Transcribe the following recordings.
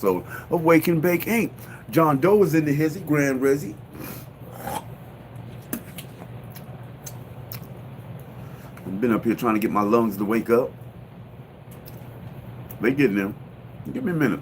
episode of Wake and Bake Inc. John Doe is in the hizzy, Grand Rizzy. I've been up here trying to get my lungs to wake up. They getting there. Give me a minute.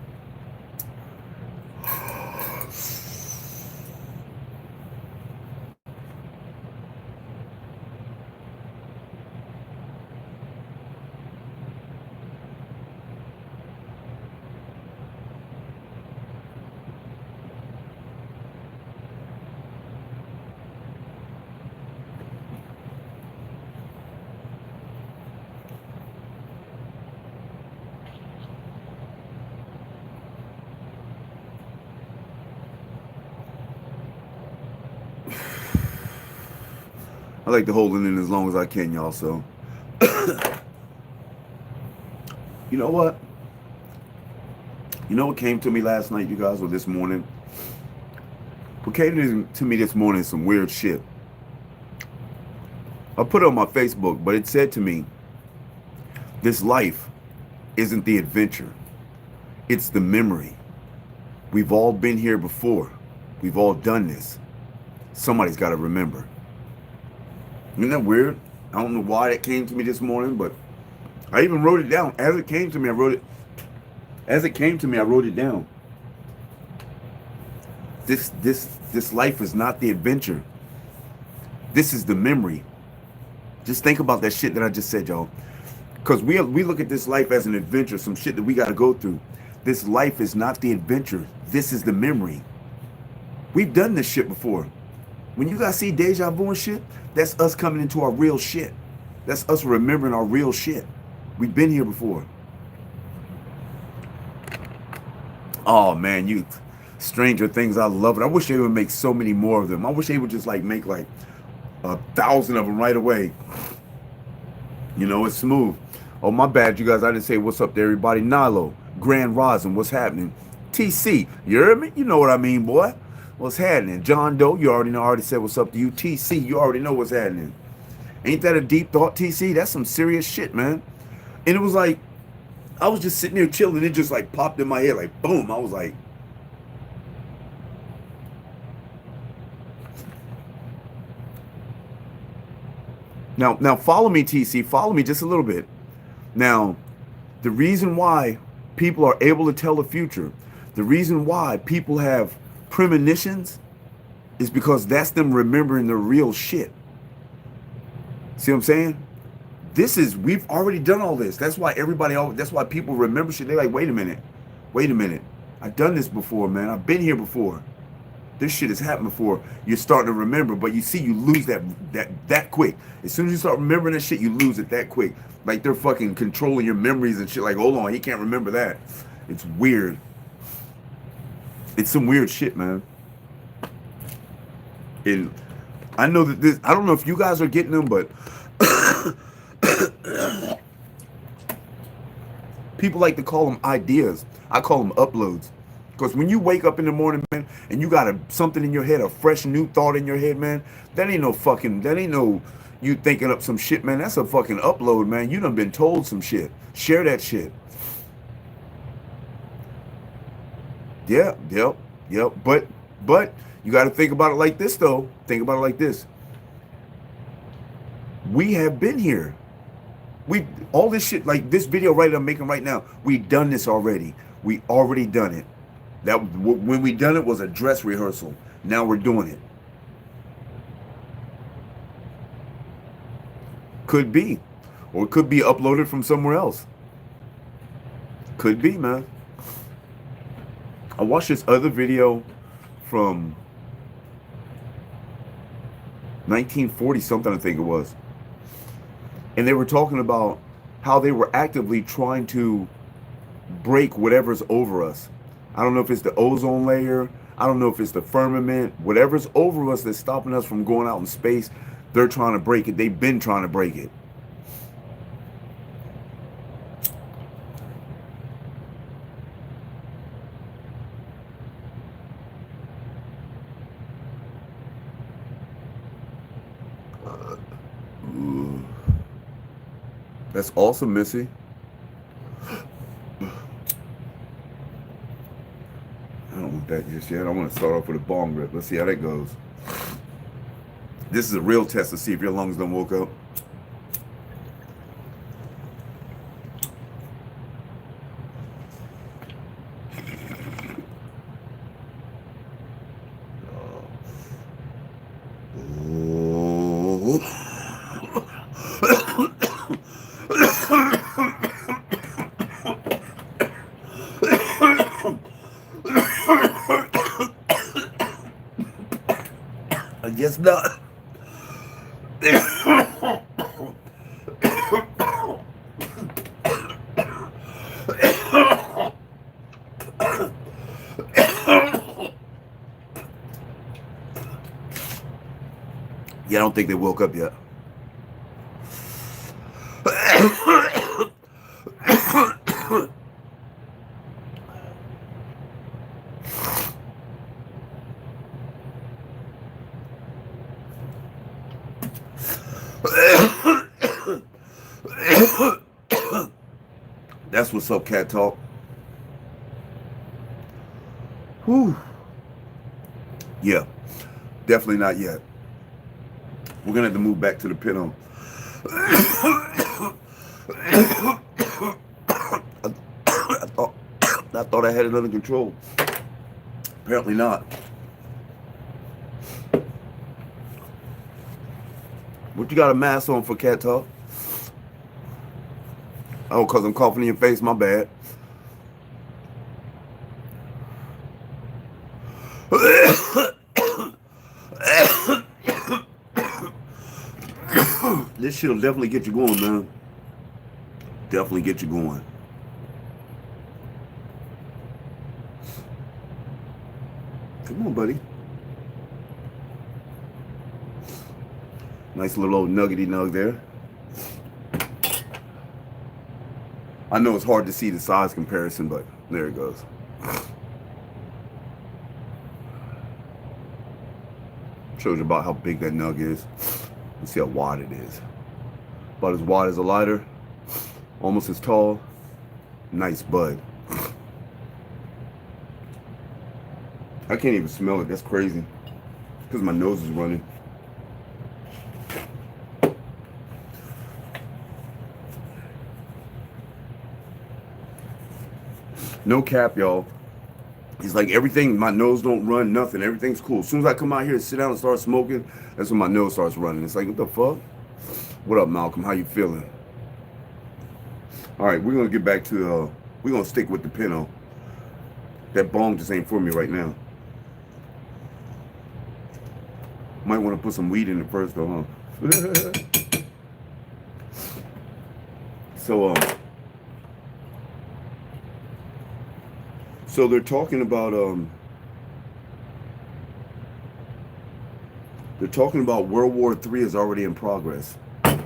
I like to hold it in as long as I can, y'all. So, you know what? You know what came to me last night, you guys, or this morning? What came to me this morning is some weird shit. I put it on my Facebook, but it said to me, this life isn't the adventure. It's the memory. We've all been here before. We've all done this. Somebody's got to remember. Isn't that weird? I don't know why it came to me this morning, but I even wrote it down. As it came to me, I wrote it. As it came to me, I wrote it down. This life is not the adventure. This is the memory. Just think about that shit that I just said, y'all. Because we look at this life as an adventure, some shit that we got to go through. This life is not the adventure. This is the memory. We've done this shit before. When you guys see deja vu and shit, that's us coming into our real shit. That's us remembering our real shit. We've been here before. Oh man, you Stranger Things, I love it. I wish they would make so many more of them. I wish they would just like make like 1,000 of them right away. You know, it's smooth. Oh, my bad, you guys. I didn't say what's up to everybody. Nilo, Grand Rosin, what's happening? TC, you heard me? You know what I mean, boy. What's happening? John Doe, you already know. I already said what's up to you. TC, you already know what's happening. Ain't that a deep thought, TC? That's some serious shit, man. And it was like, I was just sitting there chilling. It just like popped in my head, like boom. I was like, now follow me, TC. Follow me just a little bit. Now, the reason why people are able to tell the future, the reason why people have premonitions is because that's them remembering the real shit. See what I'm saying? We've already done all this. That's why that's why people remember shit. They're like, wait a minute. I've done this before, man. I've been here before. This shit has happened before. You're starting to remember, but you see, you lose that quick. As soon as you start remembering that shit, you lose it that quick. Like they're fucking controlling your memories and shit. Like, hold on, he can't remember that. It's weird. It's some weird shit, man. And I know that this. I don't know if you guys are getting them, but people like to call them ideas. I call them uploads. Because when you wake up in the morning, man, and you got something in your head, a fresh new thought in your head, man, that ain't no you thinking up some shit, man. That's a fucking upload, man. You done been told some shit. Share that shit. Yeah, yep. But you got to think about it like this, though. Think about it like this. We have been here. All this shit, like this video right I'm making right now, we done this already. We already done it. That when we done it was a dress rehearsal. Now we're doing it. Could be. Or it could be uploaded from somewhere else. Could be, man. I watched this other video from 1940 something, I think it was. And they were talking about how they were actively trying to break whatever's over us. I don't know if it's the ozone layer. I don't know if it's the firmament. Whatever's over us that's stopping us from going out in space, they're trying to break it. They've been trying to break it. That's awesome, Missy. don't want that just yet. I want to start off with a bong rip. Let's see how that goes. This is a real test to see if your lungs don't woke up. I guess not. Yeah, I don't think they woke up yet. That's what's up, Cat Talk. Whew. Yeah, definitely not yet. We're gonna have to move back to the pinto. I thought I had it under control. Apparently not. What you got a mask on for, Cat Talk? Oh, because I'm coughing in your face, my bad. This shit'll definitely get you going, man. Definitely get you going. Come on, buddy. Nice little old nuggety nug there. I know it's hard to see the size comparison, but there it goes. Shows you about how big that nug is. Let's see how wide it is. About as wide as a lighter. Almost as tall. Nice bud. I can't even smell it. That's crazy. Because my nose is running. No cap, y'all. It's like everything, my nose don't run, nothing. Everything's cool. As soon as I come out here and sit down and start smoking, that's when my nose starts running. It's like, what the fuck? What up, Malcolm? How you feeling? All right, we're going to get back to, we're going to stick with the pinto. That bong just ain't for me right now. Might want to put some weed in it first, though, huh? So they're talking about World War III is already in progress. I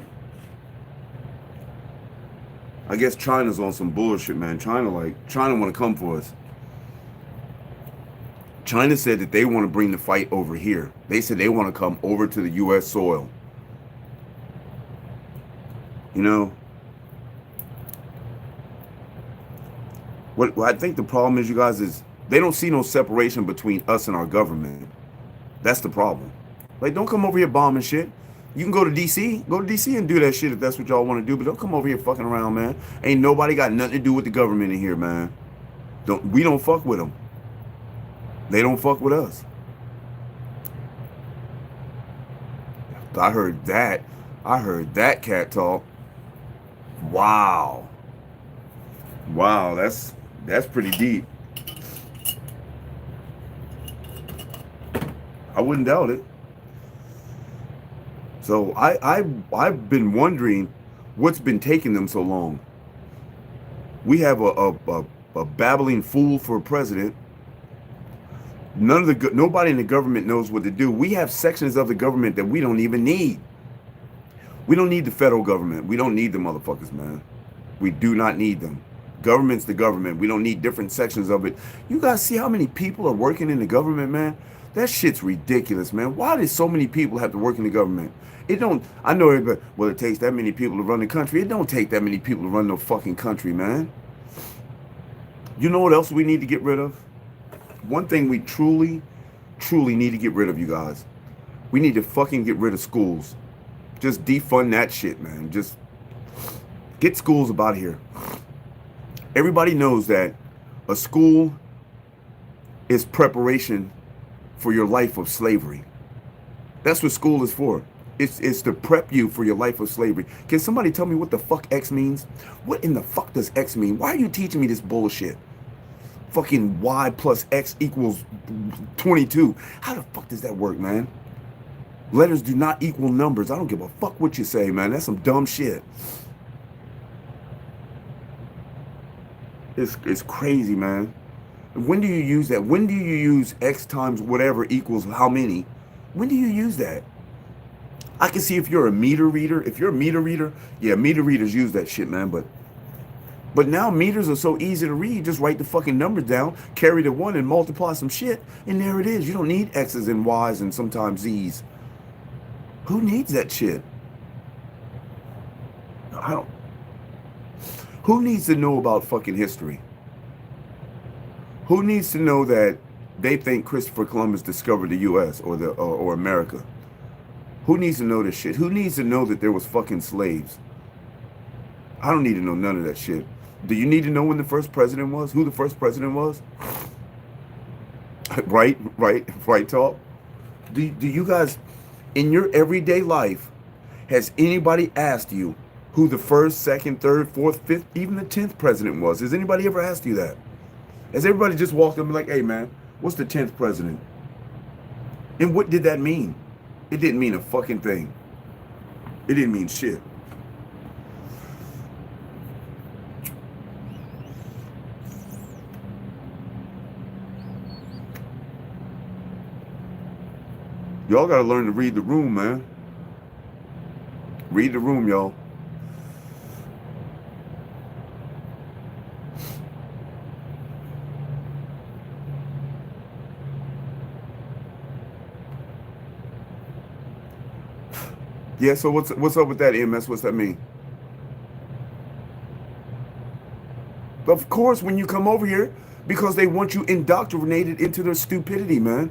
guess China's on some bullshit, man. China want to come for us. China said that they want to bring the fight over here. They said they want to come over to the U.S. soil. You know? What I think the problem is, you guys, is they don't see no separation between us and our government. That's the problem. Like, don't come over here bombing shit. You can go to D.C. Go to D.C. and do that shit if that's what y'all want to do, but don't come over here fucking around, man. Ain't nobody got nothing to do with the government in here, man. We don't fuck with them. They don't fuck with us. I heard that. Cat Talk. Wow. Wow, that's pretty deep. I wouldn't doubt it. So I've been wondering what's been taking them so long. We have a babbling fool for a president. Nobody in the government knows what to do. We have sections of the government that we don't even need. We don't need the federal government. We don't need the motherfuckers, man. We do not need them. Government's the government. We don't need different sections of it. You guys see how many people are working in the government, man? That shit's ridiculous, man. Why do so many people have to work in the government? I know everybody, well, it takes that many people to run the country. It don't take that many people to run no fucking country, man. You know what else we need to get rid of? One thing we truly, truly need to get rid of, you guys. We need to fucking get rid of schools. Just defund that shit, man. Just get schools about here. Everybody knows that a school is preparation for your life of slavery. That's what school is for. It's to prep you for your life of slavery. Can somebody tell me what the fuck X means? What in the fuck does X mean? Why are you teaching me this bullshit? Fucking Y plus X equals 22. How the fuck does that work, man? Letters do not equal numbers. I don't give a fuck what you say, man. That's some dumb shit. It's crazy, man. When do you use that? When do you use X times whatever equals how many? When do you use that? I can see if you're a meter reader. If you're a meter reader, yeah, meter readers use that shit, man. But now meters are so easy to read. Just write the fucking numbers down, carry the one, and multiply some shit, and there it is. You don't need X's and Y's and sometimes Z's. Who needs that shit? I don't. Who needs to know about fucking history? Who needs to know that they think Christopher Columbus discovered the U.S. or America? Who needs to know this shit? Who needs to know that there was fucking slaves? I don't need to know none of that shit. Do you need to know when the first president was? Who the first president was? Right, talk. Do you guys, in your everyday life, has anybody asked you who the first, second, third, fourth, fifth, even the 10th president was? Has anybody ever asked you that? Has everybody just walked up and like, hey man, what's the 10th president? And what did that mean? It didn't mean a fucking thing. It didn't mean shit. Y'all gotta learn to read the room, man. Read the room, y'all. Yeah, so what's up with that, EMS? What's that mean? Of course, when you come over here, because they want you indoctrinated into their stupidity, man.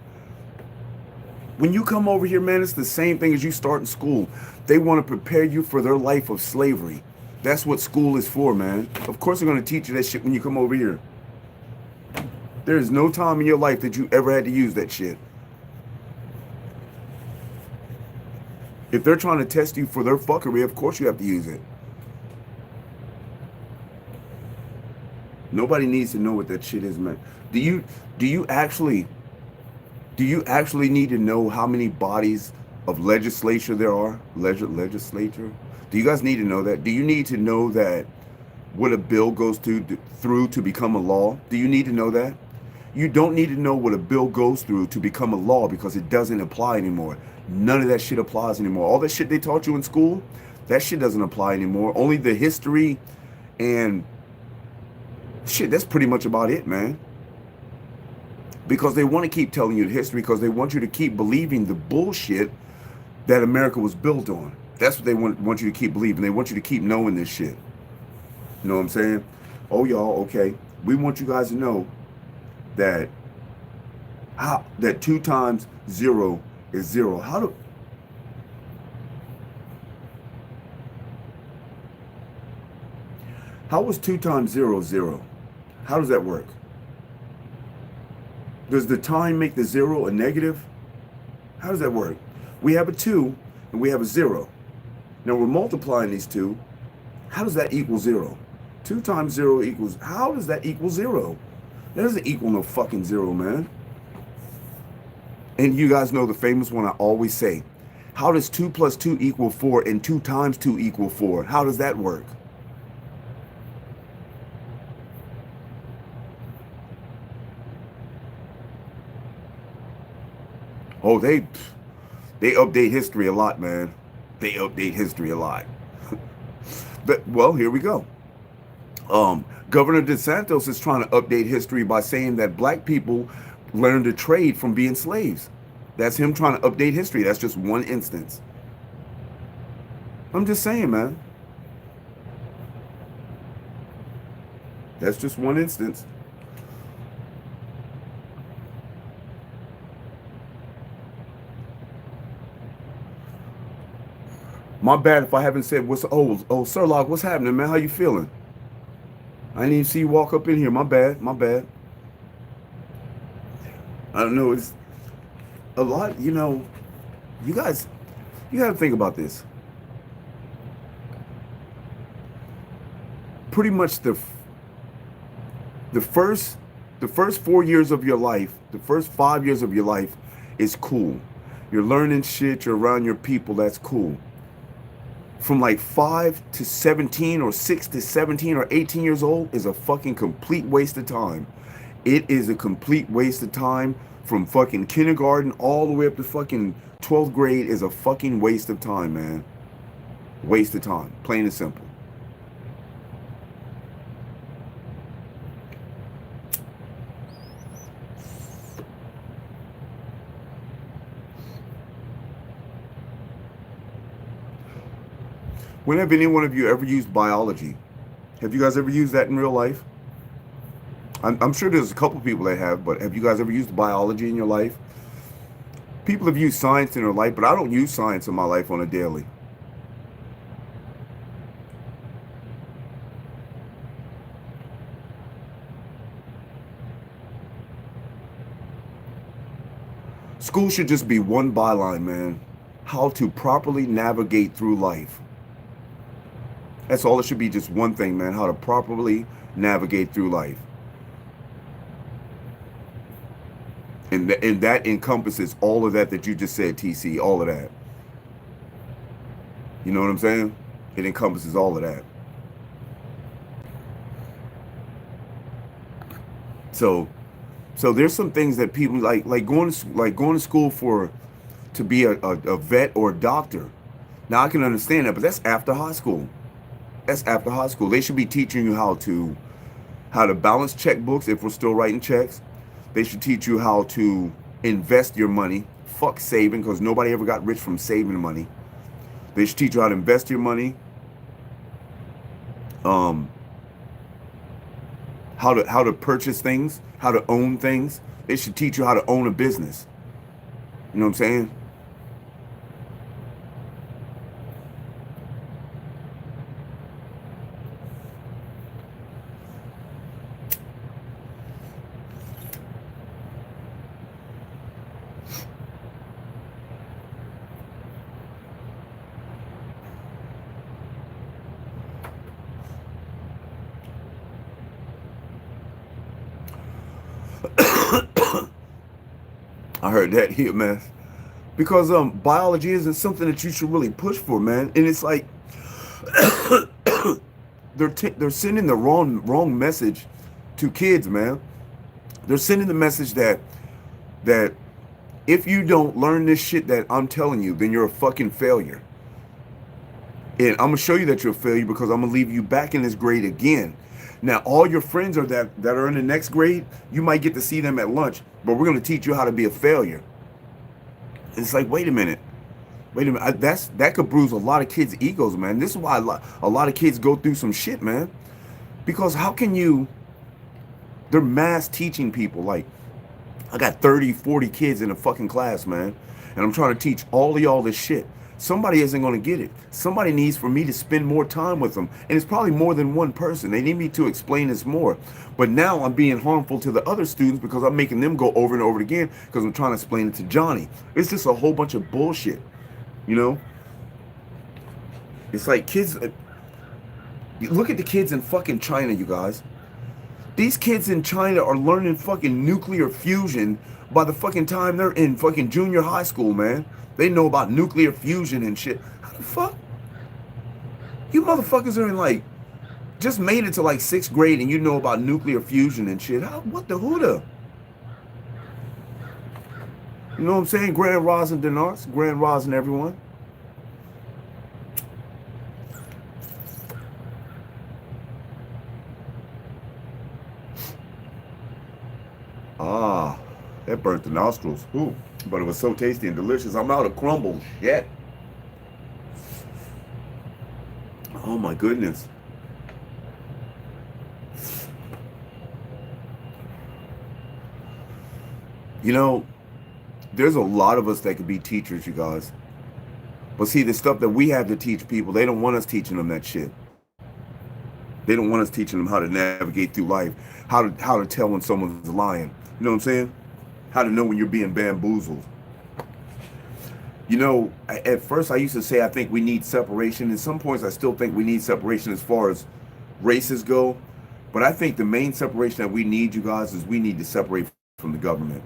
When you come over here, man, it's the same thing as you start in school. They want to prepare you for their life of slavery. That's what school is for, man. Of course they're going to teach you that shit when you come over here. There is no time in your life that you ever had to use that shit. If they're trying to test you for their fuckery, of course you have to use it. Nobody needs to know what that shit is, man. Do you actually need to know how many bodies of legislature there are? Legislature? Do you guys need to know that? Do you need to know that what a bill goes through to become a law? Do you need to know that? You don't need to know what a bill goes through to become a law because it doesn't apply anymore. None of that shit applies anymore. All that shit they taught you in school, that shit doesn't apply anymore. Only the history and shit, that's pretty much about it, man. Because they want to keep telling you the history because they want you to keep believing the bullshit that America was built on. That's what they want you to keep believing. They want you to keep knowing this shit. You know what I'm saying? Oh, y'all, okay. We want you guys to know that 2 times 0 is 0. How was 2 times 0 0? How does that work? Does the time make the 0 a negative? How does that work? We have a 2 and we have a 0. Now we're multiplying these two. How does that equal 0? 2 times 0 equals, how does that equal 0? That doesn't equal no fucking 0, man. And you guys know the famous one I always say. How does 2 plus 2 equal 4 and 2 times 2 equal 4? How does that work? Oh, they update history a lot, man. They update history a lot. But, well, here we go. Governor DeSantis is trying to update history by saying that black people learned to trade from being slaves. That's him trying to update history. That's just one instance. I'm just saying, man. That's just one instance. My bad if I haven't said what's Sirlock, what's happening, man? How you feeling? I didn't even see you walk up in here. My bad, my bad. I don't know. It's a lot. You guys, you got to think about this. Pretty much the first the first 4 years of your life, the first 5 years of your life is cool. You're learning shit. You're around your people. That's cool. From like 5 to 17 or 6 to 17 or 18 years old is a fucking complete waste of time. It is a complete waste of time. From fucking kindergarten all the way up to fucking 12th grade is a fucking waste of time, man. Waste of time. Plain and simple. When have any one of you ever used biology? Have you guys ever used that in real life? I'm sure there's a couple people that have, but have you guys ever used biology in your life? People have used science in their life, but I don't use science in my life on a daily. School should just be one byline, man. How to properly navigate through life. That's all it should be, just one thing, man. How to properly navigate through life. And that encompasses all of that you just said, TC, all of that. You know what I'm saying? It encompasses all of that. So there's some things that people like going to school to be a vet or a doctor. Now I can understand that, but that's after high school. That's after high school. They should be teaching you how to balance checkbooks if we're still writing checks. They should teach you how to invest your money. Fuck saving, because nobody ever got rich from saving money. They should teach you how to invest your money. How to purchase things, how to own things. They should teach you how to own a business. You know what I'm saying? I heard that here, man. Because biology isn't something that you should really push for, man. And it's like they're sending the wrong message to kids, man. They're sending the message that if you don't learn this shit that I'm telling you, then you're a fucking failure. And I'm gonna show you that you're a failure because I'm gonna leave you back in this grade again. Now, all your friends are that are in the next grade, you might get to see them at lunch, but we're gonna teach you how to be a failure. It's like, wait a minute. That could bruise a lot of kids' egos, man. This is why a lot of kids go through some shit, man. Because how can you? They're mass teaching people. Like, I got 30, 40 kids in a fucking class, man, and I'm trying to teach all of y'all this shit. Somebody isn't going to get it. Somebody needs for me to spend more time with them. And it's probably more than one person. They need me to explain this more. But now I'm being harmful to the other students because I'm making them go over and over again because I'm trying to explain it to Johnny. It's just a whole bunch of bullshit, you know? It's like kids... Look at the kids in fucking China, you guys. These kids in China are learning fucking nuclear fusion by the fucking time they're in fucking junior high school, man. They know about nuclear fusion and shit. How the fuck? You motherfuckers are in like, just made it to like 6th grade and you know about nuclear fusion and shit. What the hooda? You know what I'm saying? Grand Rising Denars, Grand Rising everyone. Ah, that burnt the nostrils. Ooh. But it was so tasty and delicious. I'm out of crumbles. Shit. Oh my goodness. You know, there's a lot of us that could be teachers, you guys. But see, the stuff that we have to teach people, they don't want us teaching them that shit. They don't want us teaching them how to navigate through life, how to tell when someone's lying. You know what I'm saying? How to know when you're being bamboozled. You know, at first I used to say I think we need separation. At some points I still think we need separation as far as races go. But I think the main separation that we need, you guys, is we need to separate from the government.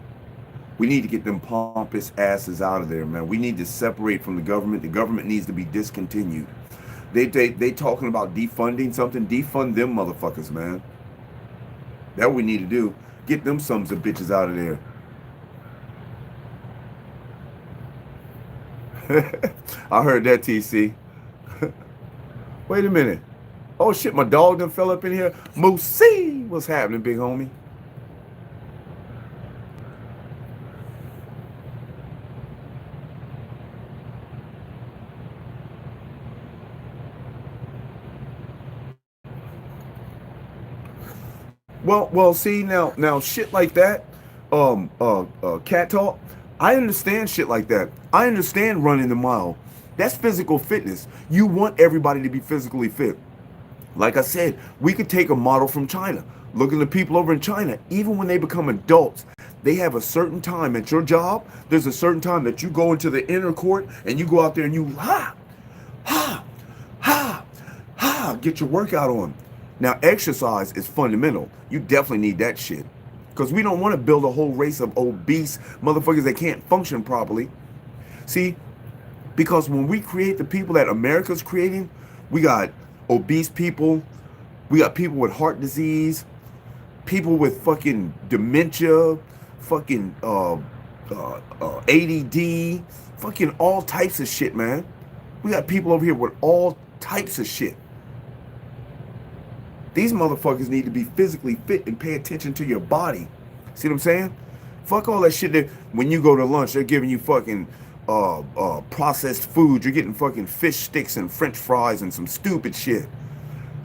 We need to get them pompous asses out of there, man. We need to separate from the government. The government needs to be discontinued. They talking about defunding something. Defund them motherfuckers, man. That's what we need to do. Get them sons of bitches out of there. I heard that, TC. Wait a minute. Oh shit, my dog done fell up in here. Moosey, what's happening, big homie? Well, see now, shit like that, cat talk. I understand shit like that. I understand running the mile. That's physical fitness. You want everybody to be physically fit. Like I said, we could take a model from China. Look at the people over in China. Even when they become adults, they have a certain time at your job. There's a certain time that you go into the inner court and you go out there and you ha, ha, get your workout on. Now, exercise is fundamental. You definitely need that shit. Because we don't want to build a whole race of obese motherfuckers that can't function properly. See, because when we create the people that America's creating, we got obese people, we got people with heart disease, people with fucking dementia, fucking ADD, fucking all types of shit, man. We got people over here with all types of shit. These motherfuckers need to be physically fit and pay attention to your body. See what I'm saying? Fuck all that shit that when you go to lunch, they're giving you fucking processed food. You're getting fucking fish sticks and french fries and some stupid shit.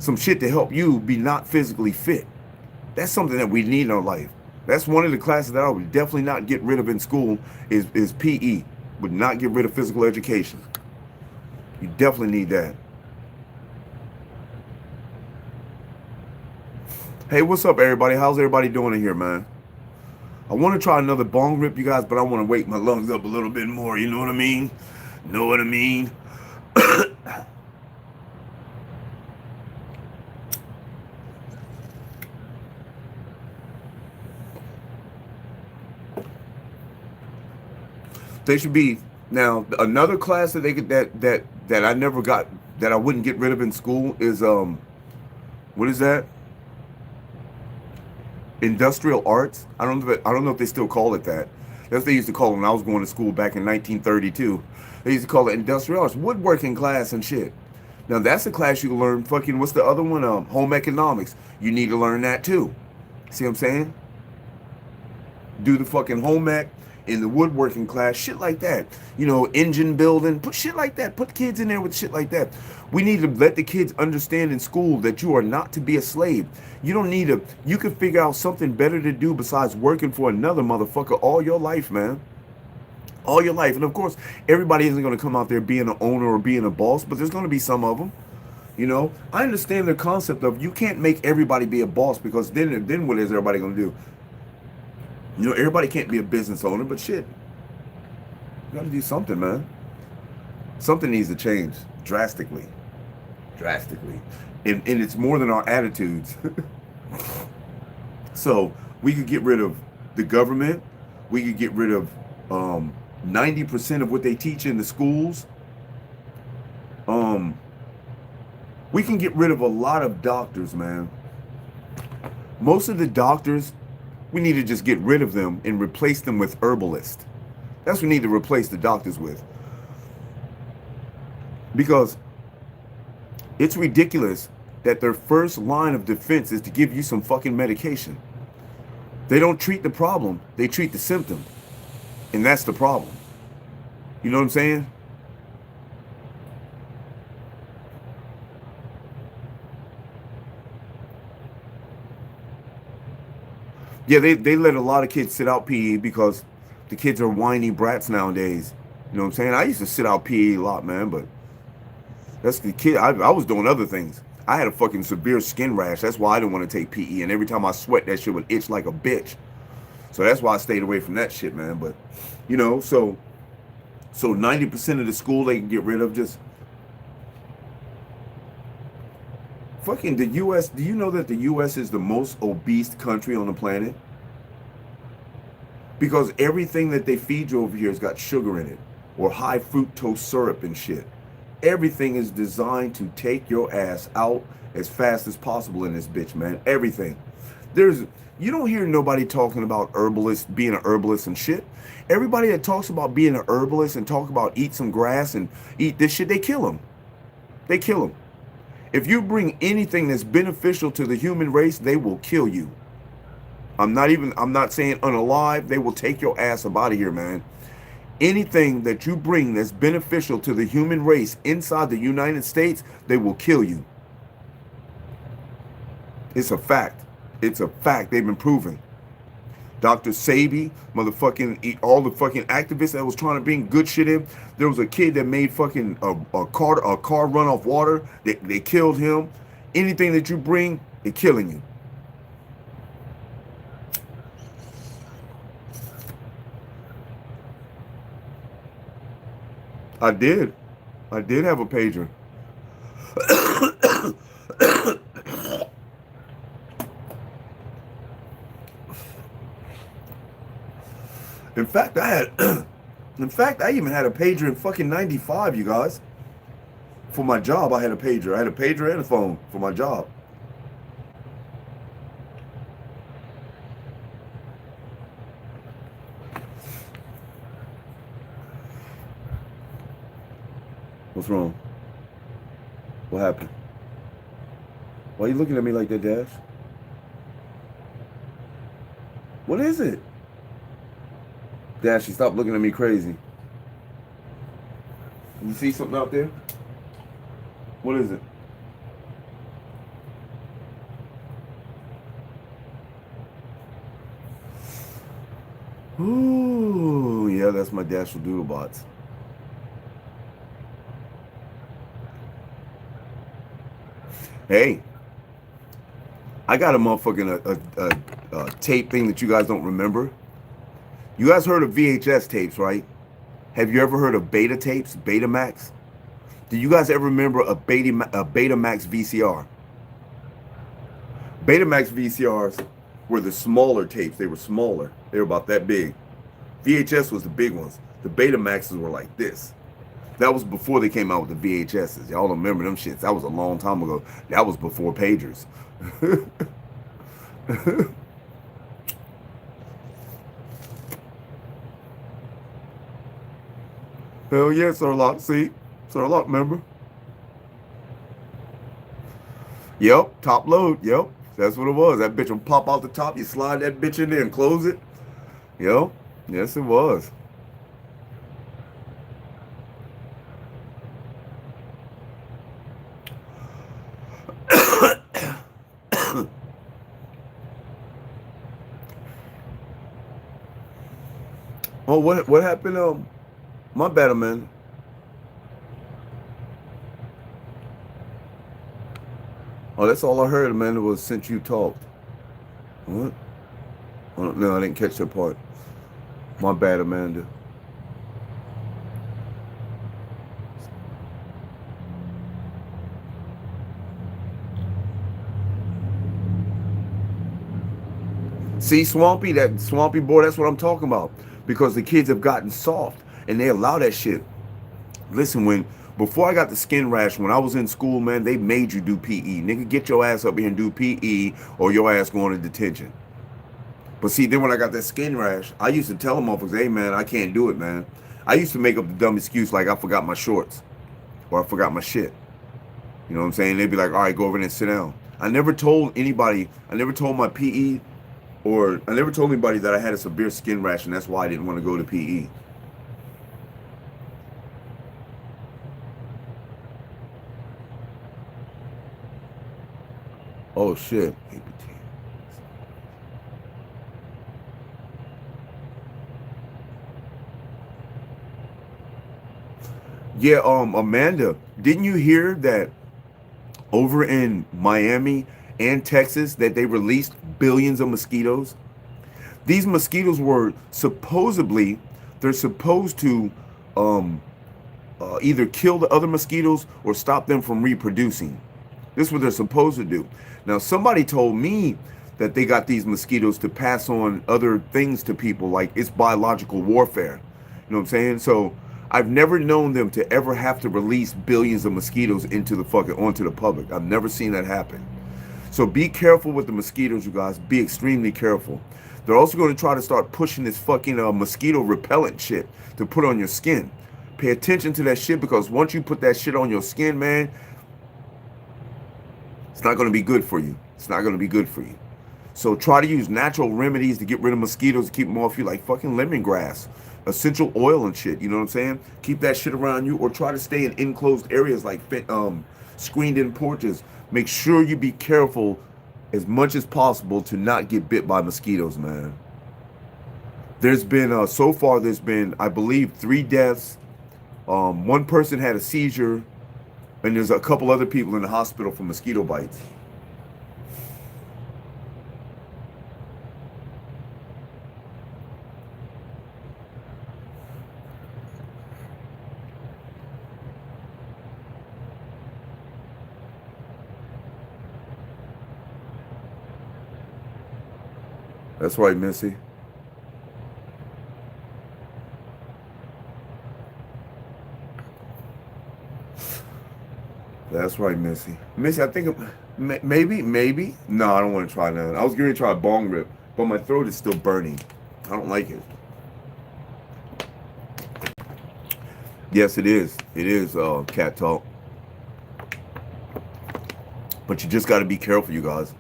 Some shit to help you be not physically fit. That's something that we need in our life. That's one of the classes that I would definitely not get rid of in school is PE. Would not get rid of physical education. You definitely need that. Hey, what's up, everybody? How's everybody doing in here, man? I want to try another bong rip, you guys, but I want to wake my lungs up a little bit more. You know what I mean? Know what I mean? They should be now another class that they could that I never got, that I wouldn't get rid of in school is what is that? Industrial arts. I don't know if they still call it that. That's what they used to call it when I was going to school back in 1932. They used to call it industrial arts, woodworking class and shit. Now that's a class you can learn. Fucking what's the other one? Home economics. You need to learn that too. See what I'm saying? Do the fucking home ec in the woodworking class, shit like that. You know, engine building, put shit like that. Put kids in there with shit like that. We need to let the kids understand in school that you are not to be a slave. You don't need to, you can figure out something better to do besides working for another motherfucker all your life, man. All your life. And of course, everybody isn't going to come out there being an owner or being a boss, but there's going to be some of them. You know, I understand the concept of you can't make everybody be a boss, because then what is everybody going to do? You know, everybody can't be a business owner, but shit, you got to do something, man. Something needs to change drastically. And it's more than our attitudes. So we could get rid of the government. We could get rid of 90% of what they teach in the schools. We can get rid of a lot of doctors, man. Most of the doctors, we need to just get rid of them and replace them with herbalists. That's what we need to replace the doctors with. Because it's ridiculous that their first line of defense is to give you some fucking medication. They don't treat the problem, they treat the symptom. And that's the problem. You know what I'm saying? Yeah, they let a lot of kids sit out PE because the kids are whiny brats nowadays. You know what I'm saying? I used to sit out PE a lot, man, but that's the kid. I was doing other things. I had a fucking severe skin rash. That's why I didn't want to take PE. And every time I sweat, that shit would itch like a bitch. So that's why I stayed away from that shit, man. But, you know, so 90% of the school they can get rid of just fucking the U.S. Do you know that the U.S. is the most obese country on the planet? Because everything that they feed you over here has got sugar in it or high fructose syrup and shit. Everything is designed to take your ass out as fast as possible in this bitch, man. Everything. There's you don't hear nobody talking about herbalist being an herbalist and shit. Everybody that talks about being an herbalist and talk about eat some grass and eat this shit, they kill them. They kill them. If you bring anything that's beneficial to the human race, they will kill you. I'm not saying unalive. They will take your ass up out of here, man. Anything that you bring that's beneficial to the human race inside the United States, they will kill you. It's a fact. It's a fact. They've been proven. Dr. Sebi, motherfucking all the fucking activists that was trying to bring good shit in. There was a kid that made fucking a car run off water. They killed him. Anything that you bring, they're killing you. I did. I did have a pager. In fact, I even had a pager in fucking 95, you guys. For my job, I had a pager. I had a pager and a phone for my job. What's wrong? What happened? Why are you looking at me like that, Dash? What is it? Dashy, stop looking at me crazy. You see something out there? What is it? Ooh, yeah, that's my Dasher Doodlebots. Hey, I got a motherfucking a tape thing that you guys don't remember. You guys heard of VHS tapes, right? Have you ever heard of beta tapes, Betamax? Do you guys ever remember a Betamax VCR? Betamax VCRs were the smaller tapes. They were smaller. They were about that big. VHS was the big ones. The Betamaxes were like this. That was before they came out with the VHSs. Y'all don't remember them shits. That was a long time ago. That was before pagers. Hell yeah, Sirlock. See? Sirlock, remember? Yep, top load. Yep, that's what it was. That bitch will pop out the top. You slide that bitch in there and close it. Yep, yes it was. Oh, what happened? My bad, man. Oh, that's all I heard, Amanda, was since you talked. What? Oh, no, I didn't catch that part. My bad, Amanda. See, that Swampy boy, that's what I'm talking about. Because the kids have gotten soft and they allow that shit. Listen, before I got the skin rash, when I was in school, man, they made you do PE. Nigga, get your ass up here and do PE or your ass going to detention. But see, then when I got that skin rash, I used to tell them motherfuckers, hey man, I can't do it, man. I used to make up the dumb excuse like I forgot my shorts or I forgot my shit. You know what I'm saying? They'd be like, all right, go over there and sit down. I never told anybody, I never told my PE or I never told anybody that I had a severe skin rash and that's why I didn't want to go to PE. Oh shit. Yeah, Amanda, didn't you hear that over in Miami and Texas that they released billions of mosquitoes? These mosquitoes were supposedly, they're supposed to um, either kill the other mosquitoes or stop them from reproducing. This is what they're supposed to do. Now, somebody told me that they got these mosquitoes to pass on other things to people, like it's biological warfare. You know what I'm saying? So I've never known them to ever have to release billions of mosquitoes into the fucking onto the public. I've never seen that happen. So be careful with the mosquitoes, you guys. Be extremely careful. They're also going to try to start pushing this fucking mosquito repellent shit to put on your skin. Pay attention to that shit, because once you put that shit on your skin, man, it's not going to be good for you. It's not going to be good for you. So try to use natural remedies to get rid of mosquitoes, to keep them off you, like fucking lemongrass, essential oil and shit. You know what I'm saying? Keep that shit around you, or try to stay in enclosed areas like screened in porches. Make sure you be careful as much as possible to not get bit by mosquitoes, man. There's been, so far, there's been, I believe, 3 deaths. One person had a seizure, and there's a couple other people in the hospital for mosquito bites. That's right, Missy. That's right, Missy. Missy, I think maybe. No, I don't want to try that. I was going to try a bong rip, but my throat is still burning. I don't like it. Yes, it is. It is cat talk. But you just got to be careful, you guys.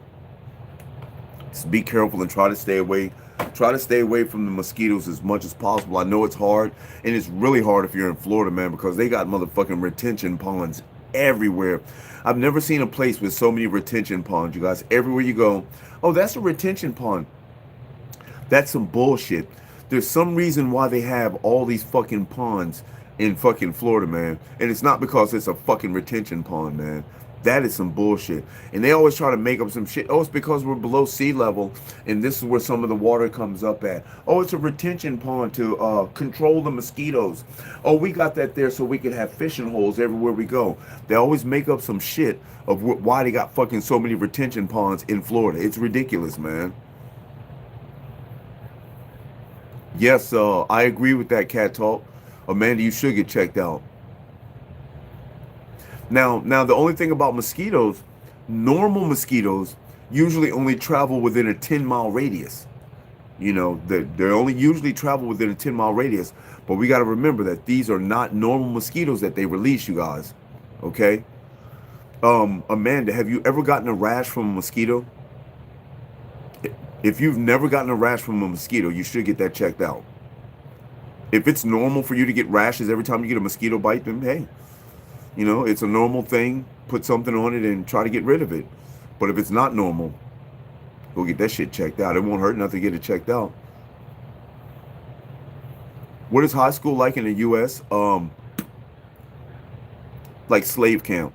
Just be careful and try to stay away. Try to stay away from the mosquitoes as much as possible. I know it's hard, and it's really hard if you're in Florida, man, because they got motherfucking retention ponds everywhere. I've never seen a place with so many retention ponds, you guys. Everywhere you go, oh, that's a retention pond. That's some bullshit. There's some reason why they have all these fucking ponds in fucking Florida, man. And it's not because it's a fucking retention pond, man. That is some bullshit. And they always try to make up some shit. Oh, it's because we're below sea level and this is where some of the water comes up at. Oh, it's a retention pond to control the mosquitoes. Oh, we got that there so we can have fishing holes everywhere we go. They always make up some shit of why they got fucking so many retention ponds in Florida. It's ridiculous, man. Yes, I agree with that, cat talk. Amanda, you should get checked out. Now, the only thing about mosquitoes, normal mosquitoes usually only travel within a 10-mile radius. You know, they only usually travel within a 10-mile radius. But we got to remember that these are not normal mosquitoes that they release, you guys. Okay? Amanda, have you ever gotten a rash from a mosquito? If you've never gotten a rash from a mosquito, you should get that checked out. If it's normal for you to get rashes every time you get a mosquito bite, then hey, you know, it's a normal thing. Put something on it and try to get rid of it. But if it's not normal, go get that shit checked out. It won't hurt nothing to get it checked out. What is high school like in the U.S.? Like slave camp.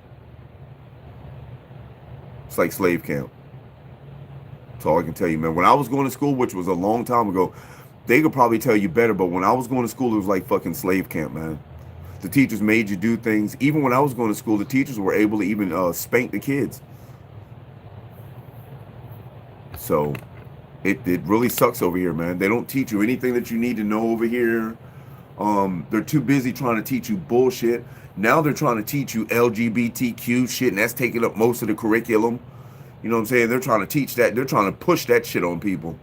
It's like slave camp. That's all I can tell you, man. When I was going to school, which was a long time ago, they could probably tell you better. But when I was going to school, it was like fucking slave camp, man. The teachers made you do things. Even when I was going to school, the teachers were able to even spank the kids. So it really sucks over here, man. They don't teach you anything that you need to know over here. They're too busy trying to teach you bullshit. Now they're trying to teach you LGBTQ shit, and that's taking up most of the curriculum. You know what I'm saying? They're trying to teach that. They're trying to push that shit on people.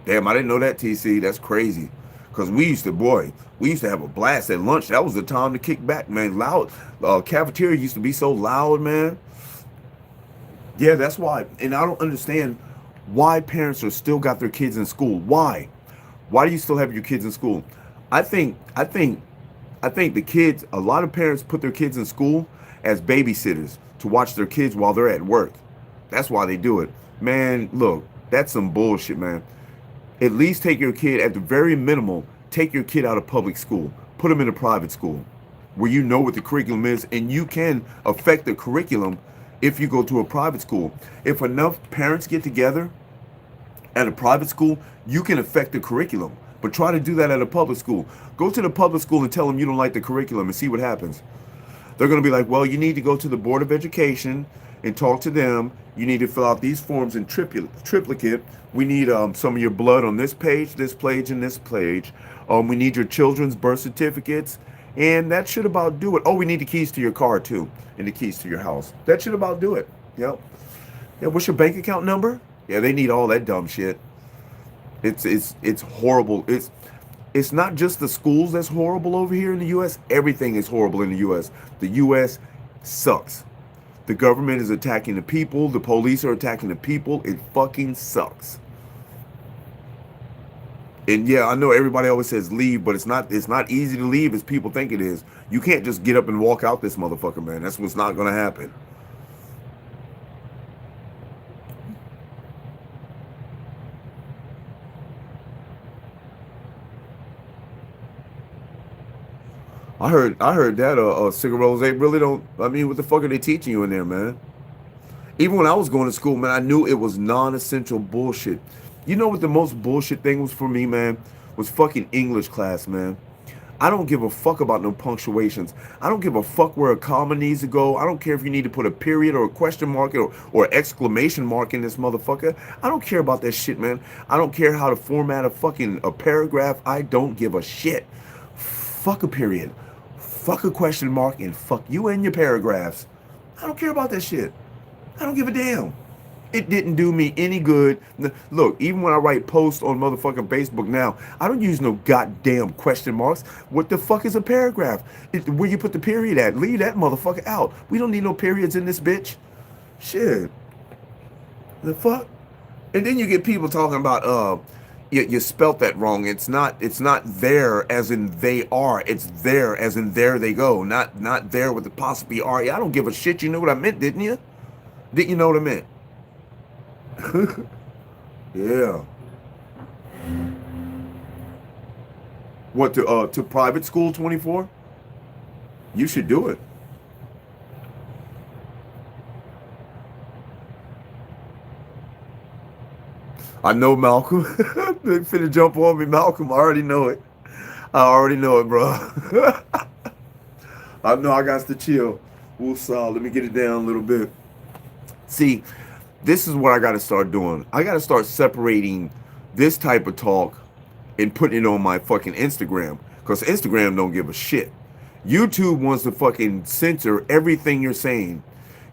Damn, I didn't know that, TC. That's crazy. Because we used to have a blast at lunch. That was the time to kick back, man. Loud. Cafeteria used to be so loud, man. Yeah, that's why. And I don't understand why parents are still got their kids in school. Why? Why do you still have your kids in school? I think the kids, a lot of parents put their kids in school as babysitters to watch their kids while they're at work. That's why they do it. Man, look, that's some bullshit, man. At least take your kid, at the very minimal, take your kid out of public school. Put them in a private school where you know what the curriculum is and you can affect the curriculum if you go to a private school. If enough parents get together at a private school, you can affect the curriculum. But try to do that at a public school. Go to the public school and tell them you don't like the curriculum and see what happens. They're going to be like, well, you need to go to the Board of Education and talk to them. You need to fill out these forms in triplicate. We need some of your blood on this page, and this page. We need your children's birth certificates. And that should about do it. Oh, we need the keys to your car, too, and the keys to your house. That should about do it. Yep. Yeah, what's your bank account number? Yeah, they need all that dumb shit. It's horrible. It's not just the schools that's horrible over here in the U.S. Everything is horrible in the U.S. The U.S. sucks. The government is attacking the people. The police are attacking the people. It fucking sucks. And yeah, I know everybody always says leave, but it's not easy to leave as people think it is. You can't just get up and walk out this motherfucker, man. That's what's not going to happen. I heard that cigarillos, they really don't. I mean, what the fuck are they teaching you in there, man? Even when I was going to school, man, I knew it was non-essential bullshit. You know what the most bullshit thing was for me, man? Was fucking English class, man. I don't give a fuck about no punctuations. I don't give a fuck where a comma needs to go. I don't care if you need to put a period or a question mark or exclamation mark in this motherfucker. I don't care about that shit, man. I don't care how to format a paragraph. I don't give a shit. Fuck a period. Fuck a question mark and fuck you and your paragraphs. I don't care about that shit. I don't give a damn. It didn't do me any good. Look, even when I write posts on motherfucking Facebook now, I don't use no goddamn question marks. What the fuck is a paragraph? Where you put the period at? Leave that motherfucker out. We don't need no periods in this bitch. Shit. The fuck? And then you get people talking about, you spelt that wrong. It's not there as in they are. It's there as in there they go. Not there with the apostrophe R. I don't give a shit. You know what I meant, didn't you? Didn't you know what I meant? Yeah. What, to private school 24? You should do it. I know Malcolm. They finna jump on me, Malcolm. I already know it. I already know it, bro. I know I got to chill. Woosah, let me get it down a little bit. See, this is what I got to start doing. I got to start separating this type of talk and putting it on my fucking Instagram. Because Instagram don't give a shit. YouTube wants to fucking censor everything you're saying.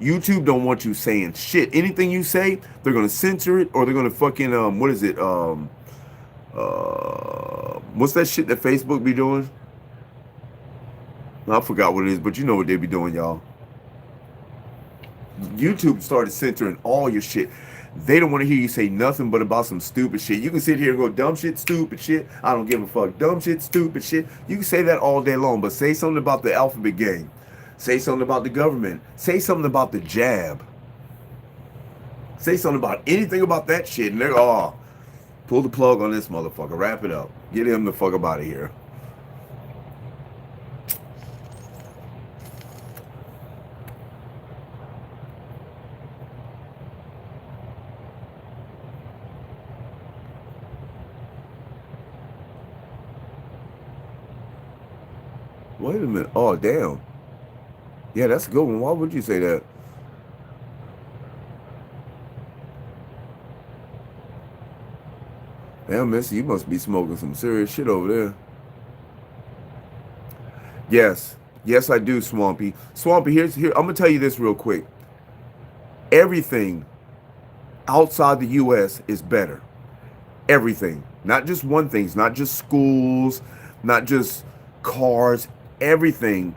YouTube don't want you saying shit. Anything you say, they're gonna censor it, or they're gonna fucking what is it? What's that shit that Facebook be doing? I forgot what it is, but you know what they be doing, y'all. YouTube started censoring all your shit. They don't want to hear you say nothing but about some stupid shit. You can sit here and go dumb shit, stupid shit. I don't give a fuck. Dumb shit, stupid shit. You can say that all day long, but say something about the alphabet game. Say something about the government. Say something about the jab. Say something about anything about that shit, and they're pull the plug on this motherfucker. Wrap it up. Get him the fuck up out of here. Wait a minute. Oh, damn. Yeah, that's a good one. Why would you say that? Damn, Missy, you must be smoking some serious shit over there. Yes. Yes, I do, Swampy. Swampy, here. I'm gonna tell you this real quick. Everything outside the US is better. Everything. Not just one thing. It's not just schools, not just cars. Everything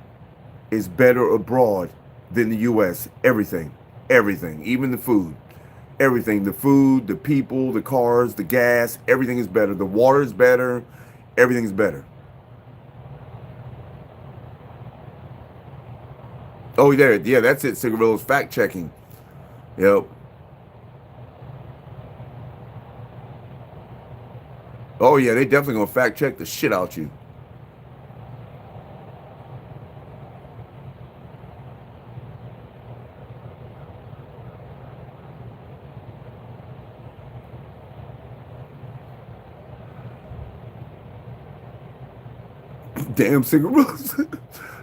is better abroad than the US. Everything. Everything. Even the food. Everything. The food, the people, the cars, the gas, everything is better. The water is better. Everything is better. Oh, there. Yeah, that's it. Cigarillo's fact checking. Yep. Oh yeah, they definitely gonna fact check the shit out you. Damn cigarettes.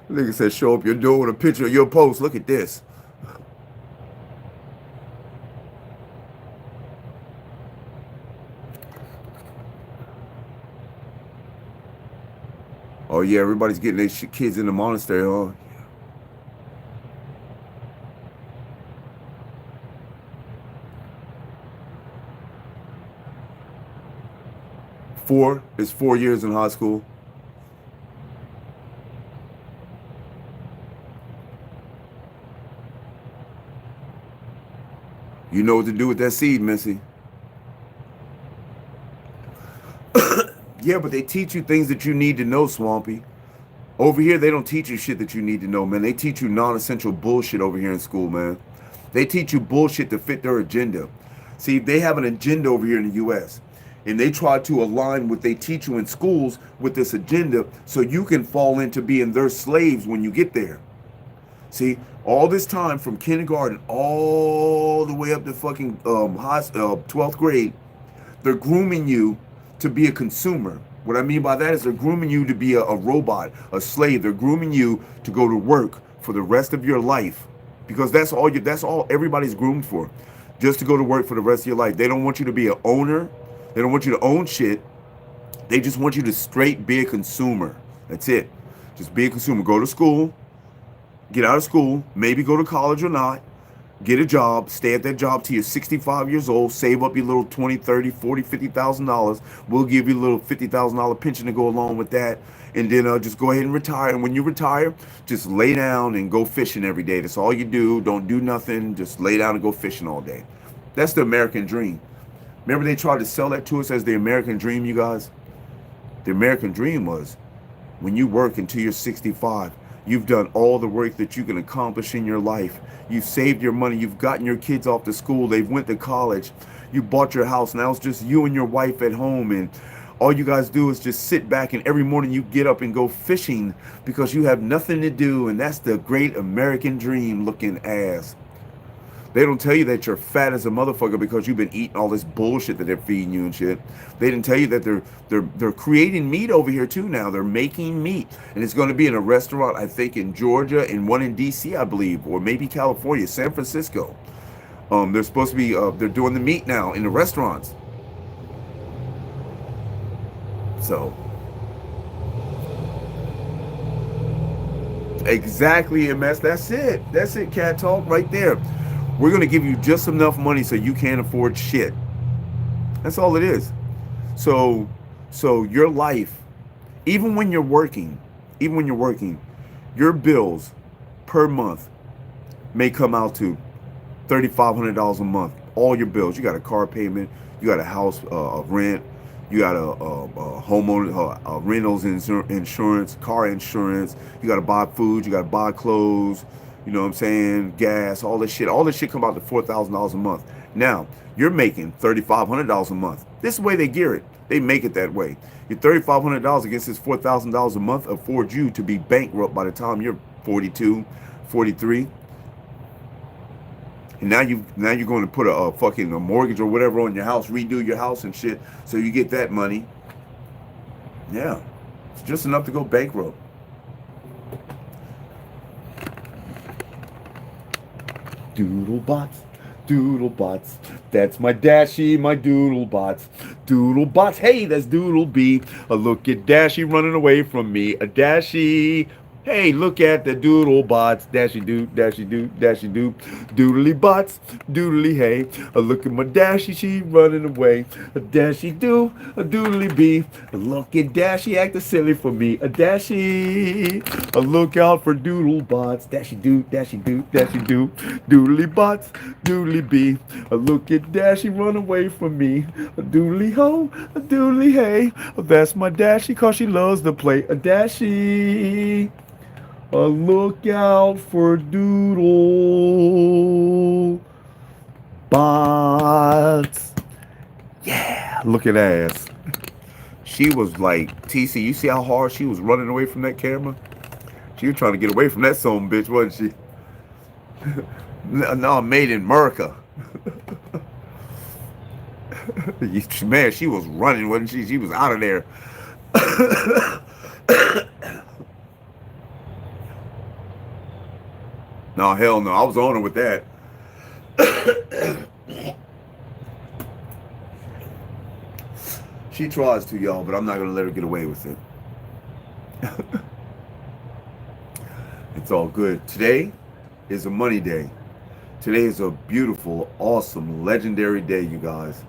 Nigga said, show up your door with a picture of your post. Look at this. Oh yeah, everybody's getting their kids in the monastery, huh? 4 years in high school. You know what to do with that seed, Missy. Yeah, but they teach you things that you need to know, Swampy. Over here, they don't teach you shit that you need to know, man. They teach you non-essential bullshit over here in school, man. They teach you bullshit to fit their agenda. See, they have an agenda over here in the U.S., and they try to align what they teach you in schools with this agenda so you can fall into being their slaves when you get there. See, all this time from kindergarten all the way up to fucking 12th grade, they're grooming you to be a consumer. What I mean by that is they're grooming you to be a robot, a slave. They're grooming you to go to work for the rest of your life, because that's all everybody's groomed for, just to go to work for the rest of your life. They don't want you to be an owner. They don't want you to own shit. They just want you to straight be a consumer. That's it. Just be a consumer. Go to school, get out of school, maybe go to college or not, get a job, stay at that job till you're 65 years old, save up your little 20, 30, 40, $50,000. We'll give you a little $50,000 pension to go along with that. And then just go ahead and retire. And when you retire, just lay down and go fishing every day. That's all you do. Don't do nothing. Just lay down and go fishing all day. That's the American dream. Remember they tried to sell that to us as the American dream, you guys? The American dream was when you work until you're 65, you've done all the work that you can accomplish in your life. You've saved your money. You've gotten your kids off to school. They've went to college. You bought your house. Now it's just you and your wife at home. And all you guys do is just sit back, and every morning you get up and go fishing because you have nothing to do. And that's the great American dream looking ass. They don't tell you that you're fat as a motherfucker because you've been eating all this bullshit that they're feeding you and shit. They didn't tell you that they're creating meat over here too now. They're making meat, and it's going to be in a restaurant, I think, in Georgia and one in D.C., I believe, or maybe California, San Francisco. They're supposed to be they're doing the meat now in the restaurants. So exactly, MS. That's it. That's it. Cat talk right there. We're going to give you just enough money so you can't afford shit. That's all it is. So, so your life, even when you're working, even when you're working, your bills per month may come out to $3,500 a month. All your bills. You got a car payment. You got a house rent. You got a homeowner rentals insurance, car insurance. You got to buy food. You got to buy clothes. You know what I'm saying? Gas, all this shit. All this shit come out to $4,000 a month. Now, you're making $3,500 a month. This is the way they gear it. They make it that way. Your $3,500 against this $4,000 a month affords you to be bankrupt by the time you're 42, 43. And now you're going to put a fucking a mortgage or whatever on your house, redo your house and shit, so you get that money. Yeah, it's just enough to go bankrupt. Doodlebots, Doodlebots, that's my Dashie, my Doodlebots. Doodlebots, hey, that's Doodlebee. Look at Dashie running away from me. A Dashie. Hey, look at the Doodlebots. Dashie doo, Dashie doo, Dashie doo. Doodly bots, doodly hey. Look at my Dashie, she running away. A Dashie doo, a doodly bee. Look at Dashie acting silly for me. A Dashie. Look out for Doodlebots. Dashie doo, Dashie doo, Dashie doo. Doodly bots, doodly bee. Look at Dashie run away from me. A doodly ho, a doodly hey. That's my Dashie cause she loves to play. A Dashie. Look out for Doodle Bots. Yeah, look at ass. She was like, TC, you see how hard she was running away from that camera? She was trying to get away from that son bitch, wasn't she? No, made in America. Man, she was running, wasn't she? She was out of there. No, hell no. I was on her with that. She tries to, y'all, but I'm not going to let her get away with it. It's all good. Today is a money day. Today is a beautiful, awesome, legendary day, you guys.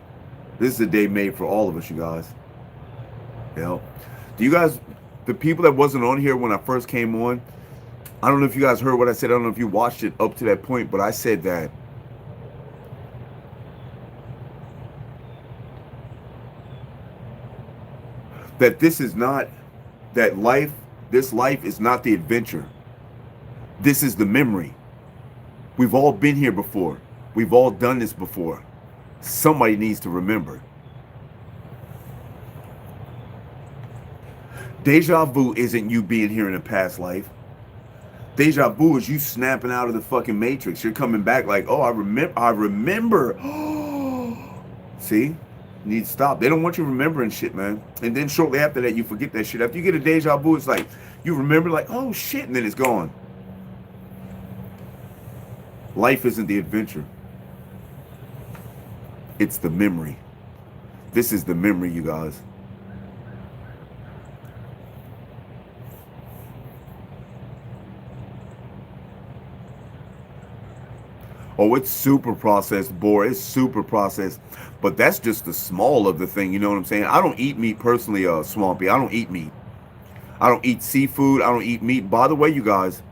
This is a day made for all of us, you guys. You know? Do you guys, the people that wasn't on here when I first came on, I don't know if you guys heard what I said. I don't know if you watched it up to that point, but I said that this is not, that life, this life is not the adventure. This is the memory. We've all been here before. We've all done this before. Somebody needs to remember. Deja vu isn't you being here in a past life. Deja vu is you snapping out of the fucking matrix. You're coming back like, oh, I remember. See? You need to stop. They don't want you remembering shit, man. And then shortly after that, you forget that shit. After you get a deja vu, it's like, you remember like, oh shit, and then it's gone. Life isn't the adventure. It's the memory. This is the memory, you guys. Oh, it's super processed, boy. It's super processed. But that's just the small of the thing, you know what I'm saying? I don't eat meat personally, Swampy. I don't eat meat. I don't eat seafood. I don't eat meat. By the way, you guys,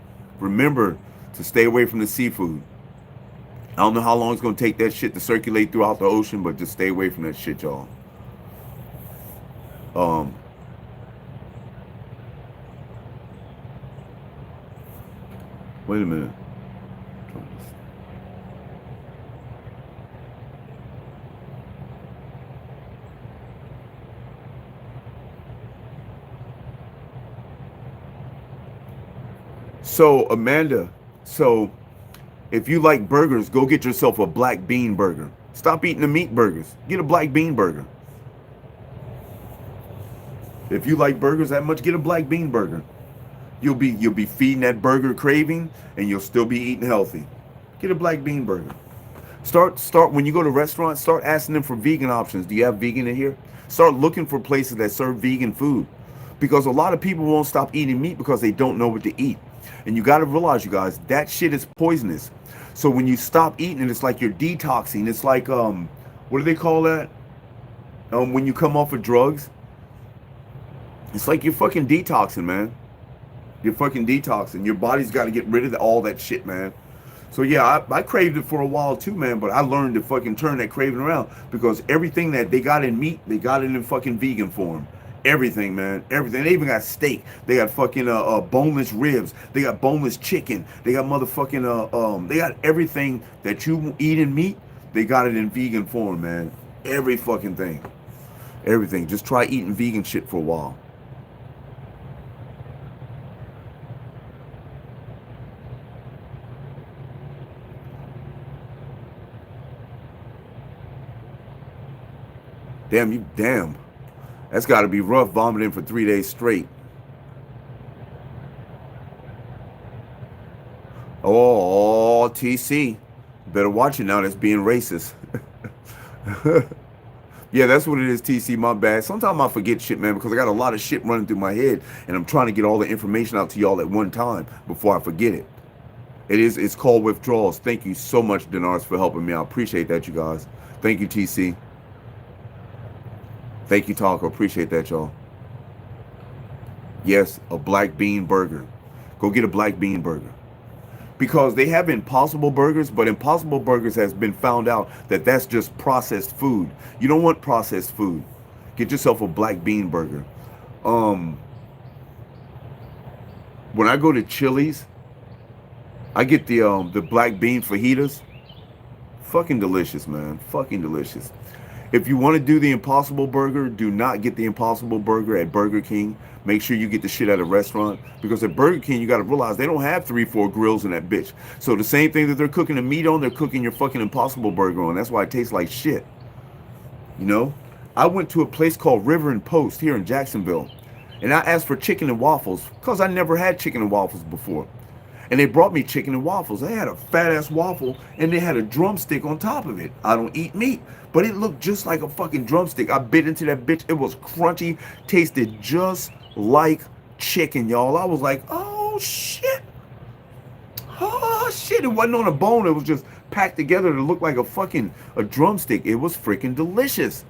remember to stay away from the seafood. I don't know how long it's going to take that shit to circulate throughout the ocean, but just stay away from that shit, y'all. Wait a minute. So, Amanda, so if you like burgers, go get yourself a black bean burger. Stop eating the meat burgers. Get a black bean burger. If you like burgers that much, get a black bean burger. You'll be feeding that burger craving, and you'll still be eating healthy. Get a black bean burger. Start when you go to restaurants, start asking them for vegan options. Do you have vegan in here? Start looking for places that serve vegan food. Because a lot of people won't stop eating meat because they don't know what to eat. And you got to realize, you guys, that shit is poisonous. So when you stop eating it, it's like you're detoxing. It's like, what do they call that? When you come off of drugs, it's like you're fucking detoxing, man. You're fucking detoxing. Your body's got to get rid of all that shit, man. So yeah, I craved it for a while too, man. But I learned to fucking turn that craving around, because everything that they got in meat, they got it in fucking vegan form. Everything, man. Everything. They even got steak. They got fucking boneless ribs. They got boneless chicken. They got motherfucking they got everything that you eat in meat. They got it in vegan form, man. Every fucking thing. Everything. Just try eating vegan shit for a while. Damn. That's got to be rough, vomiting for 3 days straight. Oh, TC. Better watch it now. That's being racist. Yeah, that's what it is, TC. My bad. Sometimes I forget shit, man, because I got a lot of shit running through my head, and I'm trying to get all the information out to y'all at one time before I forget it. It's called withdrawals. Thank you so much, Denars, for helping me. I appreciate that, you guys. Thank you, TC. Thank you, Taco. Appreciate that, y'all. Yes, a black bean burger. Go get a black bean burger. Because they have Impossible Burgers, but Impossible Burgers has been found out that that's just processed food. You don't want processed food. Get yourself a black bean burger. When I go to Chili's, I get the black bean fajitas. Fucking delicious, man. Fucking delicious. If you want to do the Impossible Burger, do not get the Impossible Burger at Burger King. Make sure you get the shit at a restaurant, because at Burger King you got to realize they don't have 3-4 grills in that bitch. So the same thing that they're cooking the meat on, they're cooking your fucking Impossible Burger on. That's why it tastes like shit. You know, I went to a place called River and Post here in Jacksonville, and I asked for chicken and waffles because I never had chicken and waffles before. And they brought me chicken and waffles. They had a fat ass waffle and they had a drumstick on top of it. I don't eat meat, but it looked just like a fucking drumstick. I bit into that bitch. It was crunchy, tasted just like chicken, y'all. I was like, oh shit. Oh shit. It wasn't on a bone. It was just packed together to look like a drumstick. It was freaking delicious.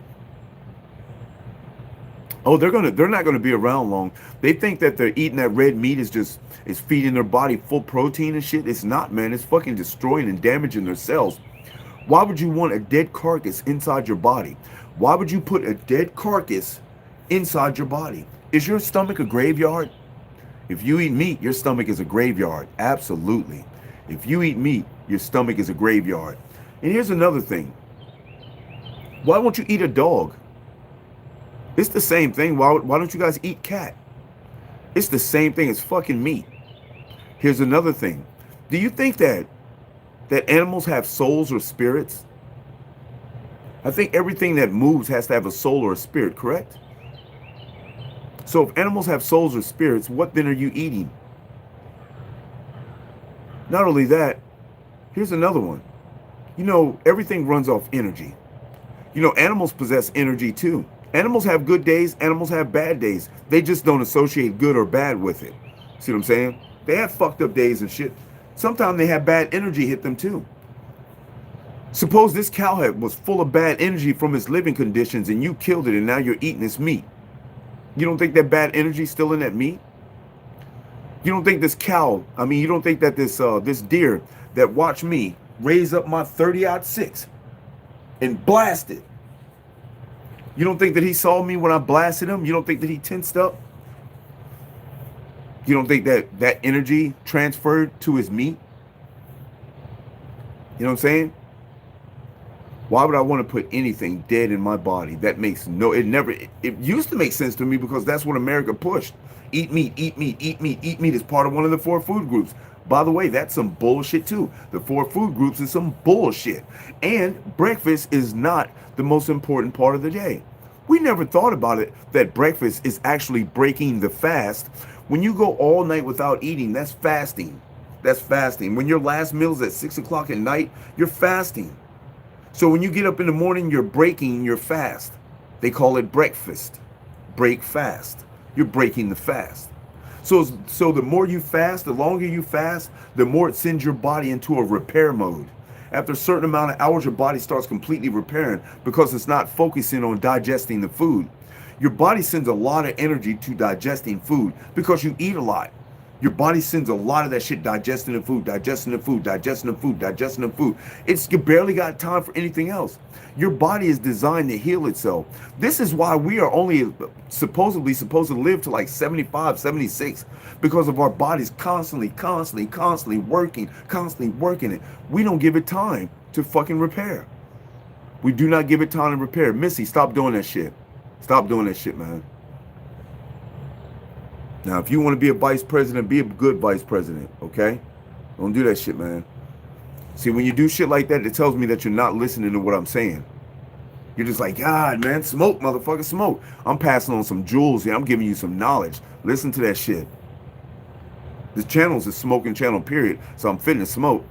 Oh, they're not gonna be around long. They think that they're eating that red meat is feeding their body full protein and shit. It's not, man. It's fucking destroying and damaging their cells. Why would you want a dead carcass inside your body? Why would you put a dead carcass inside your body? Is your stomach a graveyard? If you eat meat, your stomach is a graveyard. Absolutely. If you eat meat, your stomach is a graveyard. And here's another thing. Why won't you eat a dog? It's the same thing. Why don't you guys eat cat? It's the same thing as fucking meat. Here's another thing. Do you think that animals have souls or spirits? I think everything that moves has to have a soul or a spirit, correct? So if animals have souls or spirits, what then are you eating? Not only that, here's another one. You know, everything runs off energy. You know, animals possess energy too. Animals have good days, animals have bad days. They just don't associate good or bad with it. See what I'm saying? They have fucked up days and shit. Sometimes they have bad energy hit them too. Suppose this cowhead was full of bad energy from its living conditions and you killed it and now you're eating its meat. You don't think that bad energy is still in that meat? You don't think this cow, you don't think that this deer that watched me raise up my 30-06 and blast it, you don't think that he saw me when I blasted him? You don't think that he tensed up? You don't think that that energy transferred to his meat? You know what I'm saying? Why would I want to put anything dead in my body? That makes it used to make sense to me because that's what America pushed. Eat meat, eat meat, eat meat, eat meat is part of one of the 4 food groups. By the way, that's some bullshit too. The 4 food groups is some bullshit. And breakfast is not the most important part of the day. We never thought about it that breakfast is actually breaking the fast. When you go all night without eating, that's fasting. That's fasting. When your last meal is at 6 o'clock at night, you're fasting. So when you get up in the morning, you're breaking your fast. They call it breakfast. Break fast. You're breaking the fast. So the more you fast, the longer you fast, the more it sends your body into a repair mode. After a certain amount of hours, your body starts completely repairing because it's not focusing on digesting the food. Your body sends a lot of energy to digesting food because you eat a lot. Your body sends a lot of that shit digesting the food, digesting the food, digesting the food, digesting the food. You barely got time for anything else. Your body is designed to heal itself. This is why we are only supposedly supposed to live to like 75, 76, because of our bodies constantly working it. We don't give it time to fucking repair. We do not give it time to repair. Missy, stop doing that shit. Stop doing that shit, man. Now, if you want to be a vice president, be a good vice president, okay? Don't do that shit, man. See, when you do shit like that, it tells me that you're not listening to what I'm saying. You're just like, God, man, smoke, motherfucker, smoke. I'm passing on some jewels here. I'm giving you some knowledge. Listen to that shit. This channel is a smoking channel, period. So I'm fitting to smoke.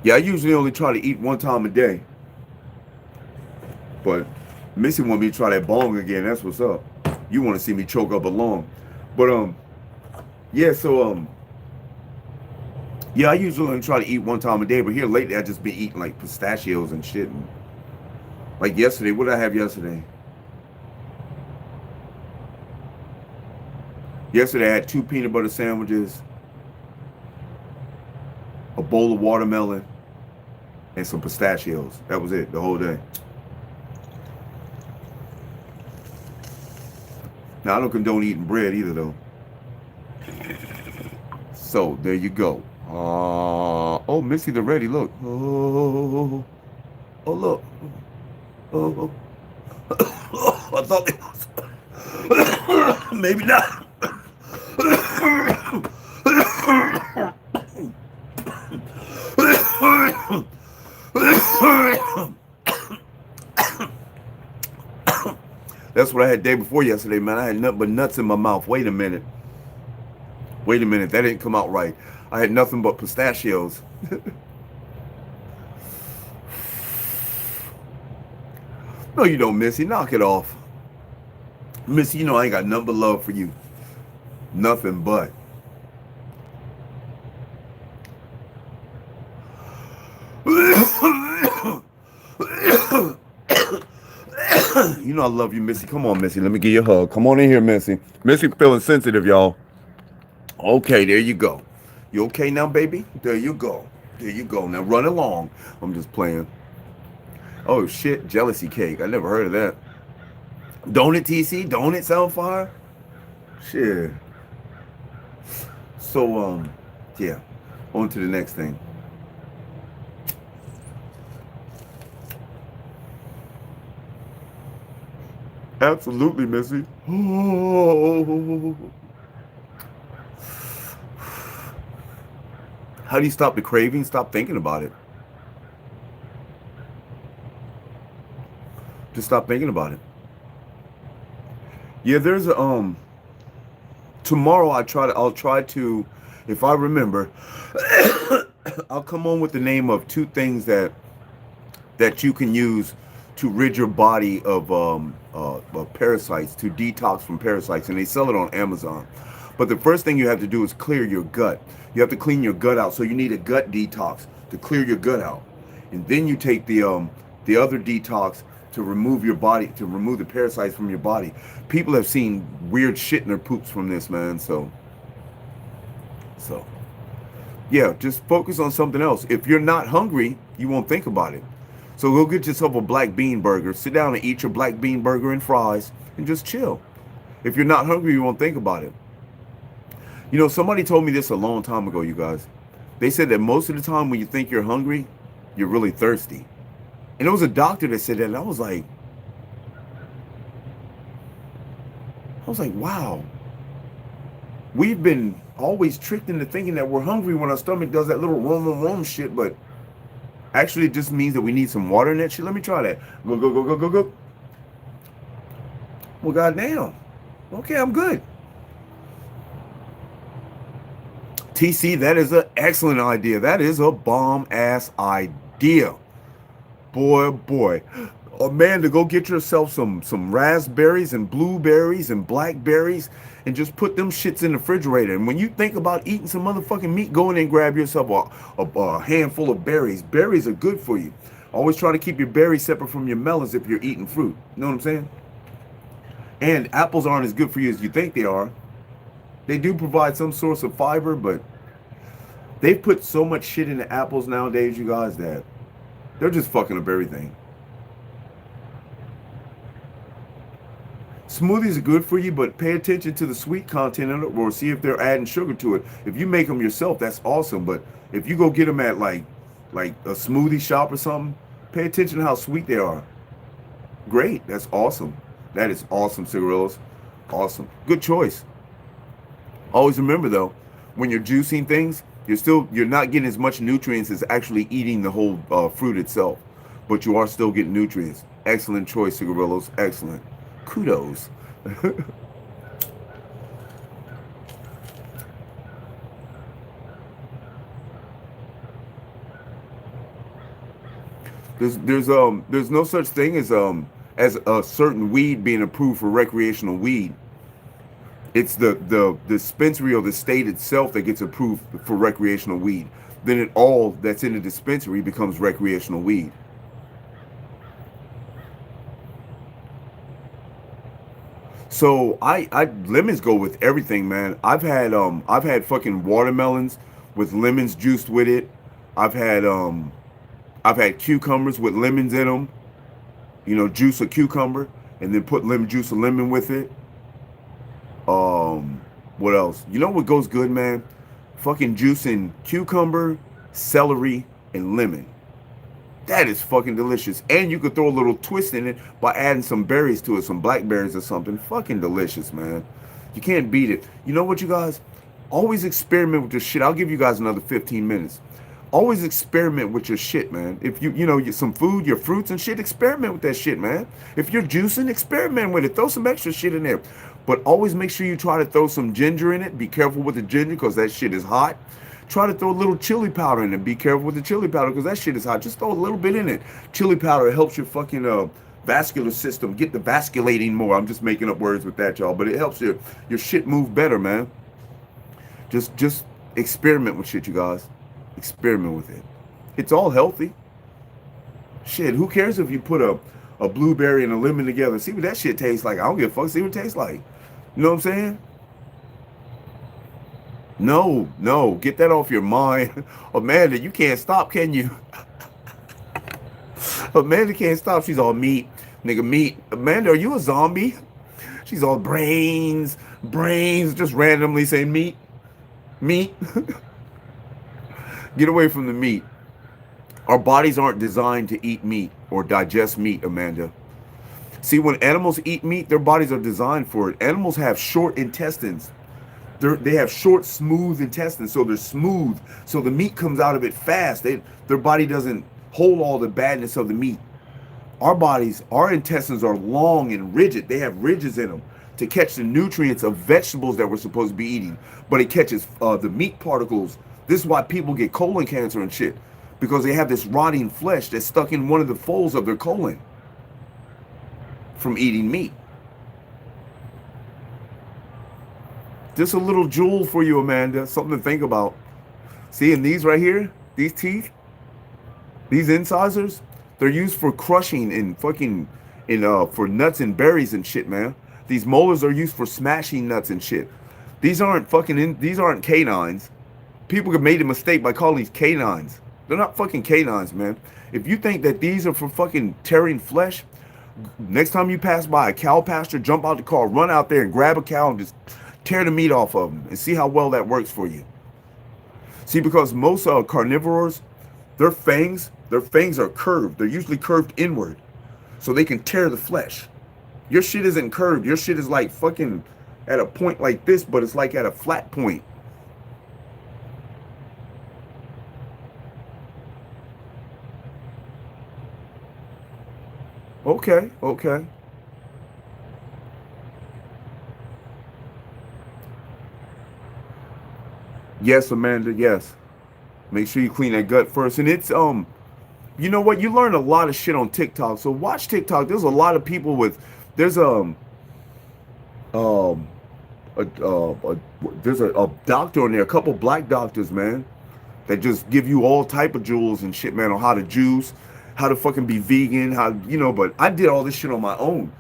Yeah, I usually only try to eat 1 time a day. But Missy want me to try that bong again. That's what's up. You want to see me choke up a lung. But yeah, so yeah, I usually only try to eat 1 time a day, but here lately I just been eating like pistachios and shit. And like yesterday, what did I have yesterday? Yesterday I had 2 peanut butter sandwiches, a bowl of watermelon, and some pistachios. That was it, the whole day. Now, I don't condone eating bread either, though. So, there you go. Oh, Missy the Ready, look. Oh, look. Oh, I thought it was. Maybe not. That's what I had day before yesterday, man. I had nothing but nuts in my mouth. Wait a minute. Wait a minute. That didn't come out right. I had nothing but pistachios. No, you don't, Missy. Knock it off. Missy, you know I ain't got nothing but love for you. Nothing but. You know I love you, Missy. Come on, Missy. Let me give you a hug. Come on in here, Missy. Missy feeling sensitive, y'all. Okay, there you go. You okay now, baby? There you go. There you go. Now run along. I'm just playing. Oh, shit. Jealousy cake. I never heard of that. Donut TC? Donut Soundfire? Shit. So, yeah. On to the next thing. Absolutely, Missy. How do you stop the craving? Stop thinking about it. Just stop thinking about it. Yeah, there's a tomorrow I'll try to, if I remember, I'll come on with the name of 2 things that you can use to rid your body of parasites, to detox from parasites, and they sell it on Amazon. But the first thing you have to do is clear your gut. You have to clean your gut out, so you need a gut detox to clear your gut out, and then you take the other detox to remove your body, to remove the parasites from your body. People have seen weird shit in their poops from this, man. So yeah, just focus on something else. If you're not hungry, you won't think about it. So go get yourself a black bean burger. Sit down and eat your black bean burger and fries and just chill. If you're not hungry, you won't think about it. You know, somebody told me this a long time ago, you guys. They said that most of the time when you think you're hungry, you're really thirsty. And it was a doctor that said that, and I was like, wow. We've been always tricked into thinking that we're hungry when our stomach does that little rum shit, but actually it just means that we need some water in that shit. Let me try that. Go. Well, goddamn. Okay, I'm good. TC, that is an excellent idea. That is a bomb-ass idea. Boy. Amanda, go get yourself some raspberries and blueberries and blackberries and just put them shits in the refrigerator. And when you think about eating some motherfucking meat, go in and grab yourself a handful of berries. Berries are good for you. Always try to keep your berries separate from your melons if you're eating fruit. You know what I'm saying? And apples aren't as good for you as you think they are. They do provide some source of fiber, but they've put so much shit into apples nowadays, you guys, that they're just fucking up everything. Smoothies are good for you, but pay attention to the sweet content in it, or see if they're adding sugar to it. If you make them yourself, that's awesome. But if you go get them at like a smoothie shop or something, pay attention to how sweet they are. Great, that's awesome. That is awesome, cigarillos. Awesome, good choice. Always remember though, when you're juicing things, you're not getting as much nutrients as actually eating the whole fruit itself, but you are still getting nutrients. Excellent choice, cigarillos. Excellent. Kudos. There's no such thing as a certain weed being approved for recreational weed. It's the dispensary or the state itself that gets approved for recreational weed. Then it all that's in the dispensary becomes recreational weed. So lemons go with everything, man. I've had fucking watermelons with lemons juiced with it. I've had cucumbers with lemons in them. You know, juice a cucumber and then put lemon juice of lemon with it. Um, what else? You know what goes good, man? Fucking juicing cucumber, celery, and lemon. That is fucking delicious. And you could throw a little twist in it by adding some berries to it, some blackberries or something. Fucking delicious, man. You can't beat it. You know what, you guys? Always experiment with your shit. I'll give you guys another 15 minutes. Always experiment with your shit, man. If you know, some food, your fruits and shit, experiment with that shit, man. If you're juicing, experiment with it. Throw some extra shit in there. But always make sure you try to throw some ginger in it. Be careful with the ginger because that shit is hot. Try to throw a little chili powder in it. Be careful with the chili powder because that shit is hot. Just throw a little bit in it. Chili powder helps your fucking vascular system get the vasculating more. I'm just making up words with that, y'all. But it helps your shit move better, man. Just experiment with shit, you guys. Experiment with it. It's all healthy. Shit, who cares if you put a blueberry and a lemon together? See what that shit tastes like. I don't give a fuck. See what it tastes like. You know what I'm saying? No, get that off your mind. Amanda, you can't stop, can you? Amanda can't stop. She's all meat. Nigga, meat. Amanda, are you a zombie? She's all brains, just randomly saying meat. Get away from the meat. Our bodies aren't designed to eat meat or digest meat, Amanda. See, when animals eat meat, their bodies are designed for it. Animals have short intestines. They have short, smooth intestines, so they're smooth. So the meat comes out of it fast. Their body doesn't hold all the badness of the meat. Our intestines are long and rigid. They have ridges in them to catch the nutrients of vegetables that we're supposed to be eating. But it catches the meat particles. This is why people get colon cancer and shit. Because they have this rotting flesh that's stuck in one of the folds of their colon from eating meat. Just a little jewel for you, Amanda. Something to think about. See, and these right here, these teeth, these incisors, they're used for crushing and for nuts and berries and shit, man. These molars are used for smashing nuts and shit. These aren't canines. People have made a mistake by calling these canines. They're not fucking canines, man. If you think that these are for fucking tearing flesh, next time you pass by a cow pasture, jump out the car, run out there and grab a cow and just tear the meat off of them and see how well that works for you. See, because most carnivores, their fangs are curved. They're usually curved inward so they can tear the flesh. Your shit isn't curved. Your shit is like fucking at a point like this, but it's like at a flat point. Okay. Yes, Amanda, yes. Make sure you clean that gut first. And it's you know what? You learn a lot of shit on TikTok. So watch TikTok. There's a lot of people there's um a, there's a doctor on there, a couple black doctors, man, that just give you all type of jewels and shit, man, on how to juice, how to fucking be vegan, but I did all this shit on my own.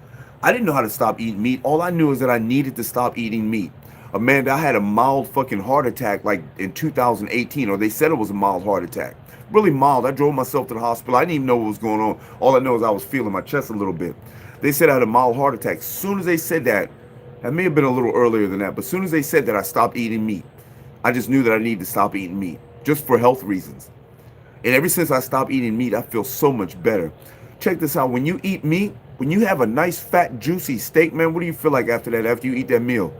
I didn't know how to stop eating meat. All I knew is that I needed to stop eating meat. Amanda, I had a mild fucking heart attack like in 2018, or they said it was a mild heart attack. Really mild. I drove myself to the hospital. I didn't even know what was going on. All I know is I was feeling my chest a little bit. They said I had a mild heart attack. As soon as they said that, it may have been a little earlier than that, but as soon as they said that, I stopped eating meat. I just knew that I needed to stop eating meat, just for health reasons. And ever since I stopped eating meat, I feel so much better. Check this out. When you eat meat, when you have a nice, fat, juicy steak, man, what do you feel like after that, after you eat that meal?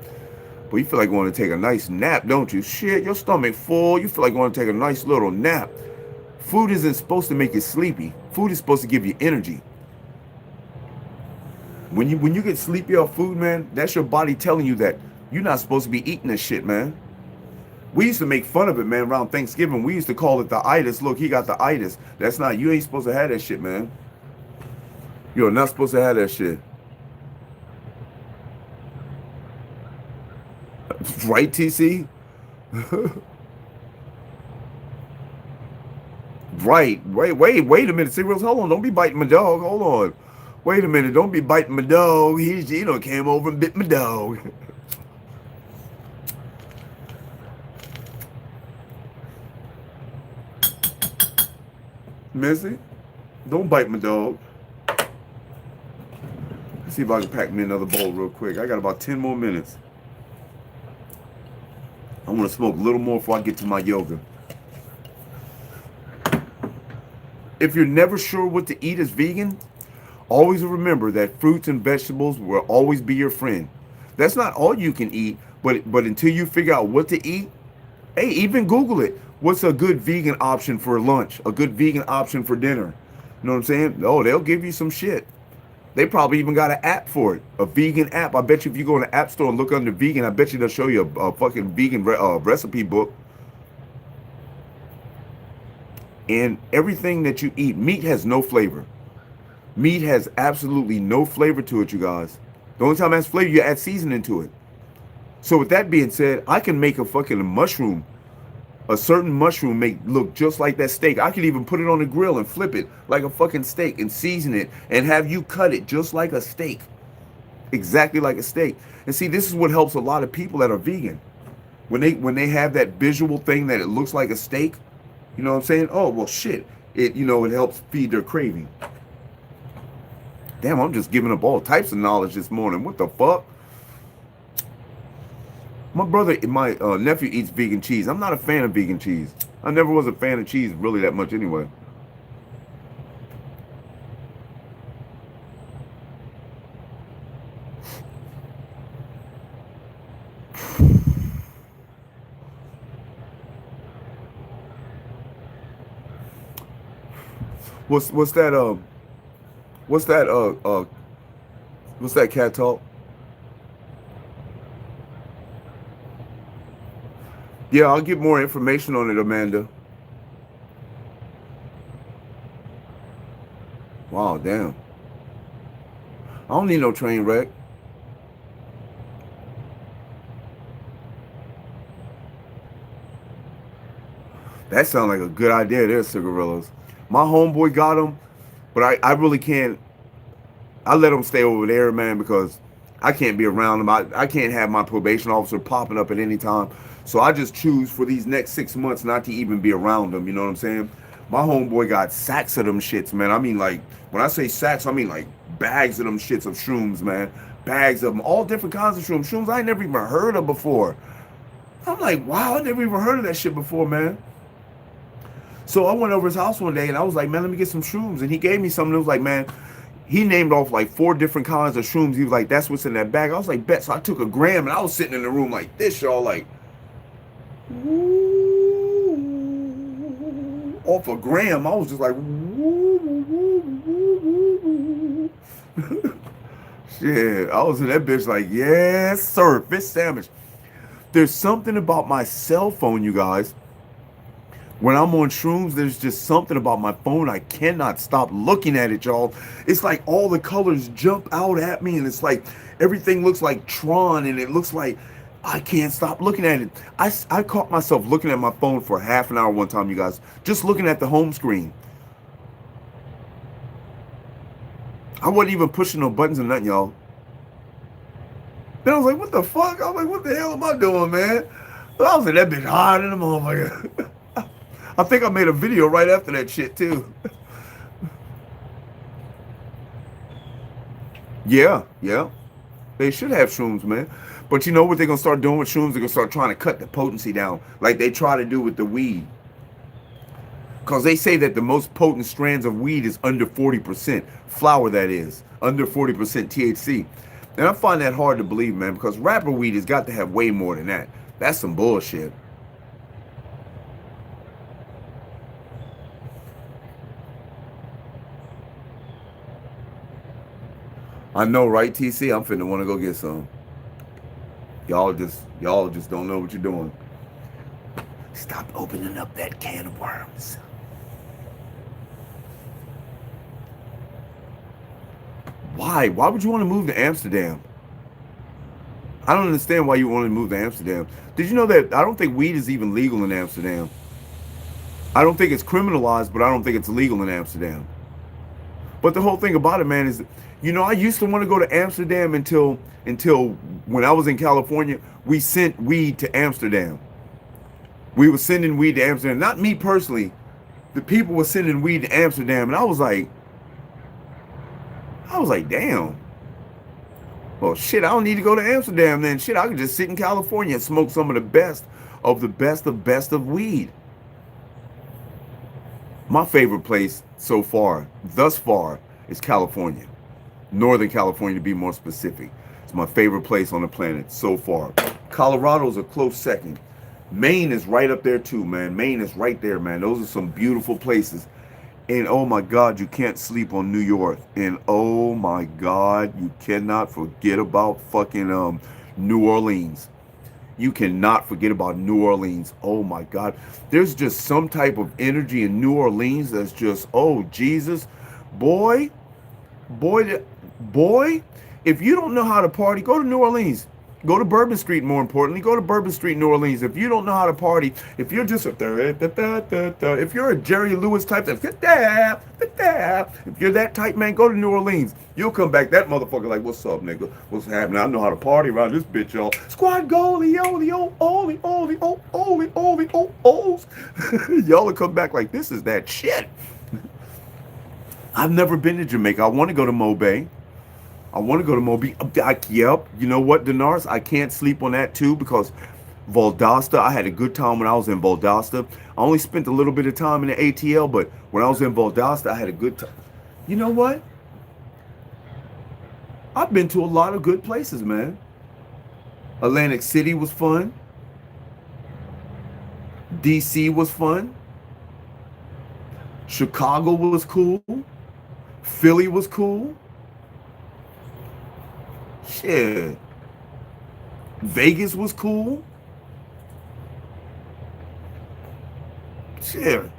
Well, you feel like going to take a nice nap, don't you? Shit, your stomach full. You feel like going to take a nice little nap. Food isn't supposed to make you sleepy. Food is supposed to give you energy. When you get sleepy off food, man, that's your body telling you that you're not supposed to be eating this shit, man. We used to make fun of it, man, around Thanksgiving. We used to call it the itis. Look, he got the itis. That's not, you ain't supposed to have that shit, man. You're not supposed to have that shit. Right, TC? Right. Wait a minute. Serials, hold on. Don't be biting my dog. Hold on. Wait a minute. Don't be biting my dog. He came over and bit my dog. Missy, don't bite my dog. Let's see if I can pack me another bowl real quick. I got about 10 more minutes. I want to smoke a little more before I get to my yoga. If you're never sure what to eat as vegan, always remember that fruits and vegetables will always be your friend. That's not all you can eat, but until you figure out what to eat, hey, even Google it. What's a good vegan option for lunch? A good vegan option for dinner? You know what I'm saying? Oh, they'll give you some shit. They probably even got an app for it, a vegan app. I bet you if you go in the app store and look under vegan, I bet you they'll show you a fucking vegan recipe book. And everything that you eat, meat has no flavor. Meat has absolutely no flavor to it, you guys. The only time it has flavor, you add seasoning to it. So with that being said, I can make a fucking mushroom, a certain mushroom make look just like that steak. I could even put it on the grill and flip it like a fucking steak and season it and have you cut it just like a steak. Exactly like a steak. And see, this is what helps a lot of people that are vegan. When they have that visual thing that it looks like a steak, you know what I'm saying? Oh, well shit. It helps feed their craving. Damn, I'm just giving up all types of knowledge this morning. What the fuck? My nephew eats vegan cheese. I'm not a fan of vegan cheese. I never was a fan of cheese really that much anyway. What's that cat talk? Yeah, I'll get more information on it, Amanda. Wow, damn. I don't need no train wreck. That sounds like a good idea there, cigarillos. My homeboy got them, but I really can't. I let him stay over there, man, because I can't be around him. I can't have my probation officer popping up at any time. So I just choose for these next 6 months not to even be around him. You know what I'm saying? My homeboy got sacks of them shits, man. I mean, like, when I say sacks, I mean like bags of them shits of shrooms, man. Bags of them, all different kinds of shrooms. Shrooms I ain't never even heard of before. I'm like, wow, I never even heard of that shit before, man. So I went over his house one day and I was like, man, let me get some shrooms. And he gave me something that was like, man, he named off like 4 different kinds of shrooms. He was like, that's what's in that bag. I was like, bet. So I took a gram and I was sitting in the room like this, y'all, like, woo, off a gram. I was just like, woo, shit. I was in that bitch like, yes, sir, fish sandwich. There's something about my cell phone, you guys. When I'm on shrooms, there's just something about my phone. I cannot stop looking at it, y'all. It's like all the colors jump out at me, and it's like everything looks like Tron, and it looks like I can't stop looking at it. I caught myself looking at my phone for half an hour one time, you guys, just looking at the home screen. I wasn't even pushing no buttons or nothing, y'all. Then I was like, what the fuck? I was like, what the hell am I doing, man? But I was like, that bitch hard in the motherfucker. I think I made a video right after that shit too. Yeah. They should have shrooms, man. But you know what they're gonna start doing with shrooms? They're gonna start trying to cut the potency down, like they try to do with the weed. Because they say that the most potent strands of weed is under 40%. Flower, that is. Under 40% THC. And I find that hard to believe, man, because rapper weed has got to have way more than that. That's some bullshit. I know, right, TC? I'm finna want to go get some. Y'all just don't know what you're doing. Stop opening up that can of worms. Why? Why would you want to move to Amsterdam? I don't understand why you want to move to Amsterdam. Did you know that I don't think weed is even legal in Amsterdam? I don't think it's criminalized, but I don't think it's legal in Amsterdam. But the whole thing about it, man, is, you know, I used to want to go to Amsterdam until when I was in California, we sent weed to Amsterdam. We were sending weed to Amsterdam. Not me personally. The people were sending weed to Amsterdam. And I was like, damn. Well, shit, I don't need to go to Amsterdam then. Shit, I can just sit in California and smoke some of the best of the best of weed. My favorite place so far, thus far, is California. Northern California, to be more specific. It's my favorite place on the planet so far. Colorado's a close second. Maine is right up there too, man. Maine is right there, man. Those are some beautiful places. And oh my God, you can't sleep on New York. And oh my God, you cannot forget about fucking New Orleans. You cannot forget about New Orleans. Oh my God. There's just some type of energy in New Orleans that's just, oh Jesus. Boy, boy, boy, if you don't know how to party, go to New Orleans. Go to Bourbon Street, more importantly. Go to Bourbon Street, New Orleans. If you don't know how to party, if you're just if you're a Jerry Lewis type, if you're that type, man, go to New Orleans. You'll come back that motherfucker like, what's up, nigga? What's happening? I know how to party around this bitch, y'all. Squad goalie, y'all will come back like, this is that shit. I've never been to Jamaica. I want to go to Mobay. I want to go to Moby. Yep. You know what, Denars? I can't sleep on that too because Valdosta, I had a good time when I was in Valdosta. I only spent a little bit of time in the ATL, but when I was in Valdosta, I had a good time. You know what? I've been to a lot of good places, man. Atlantic City was fun. DC was fun. Chicago was cool. Philly was cool. Shit. Vegas was cool. Shit.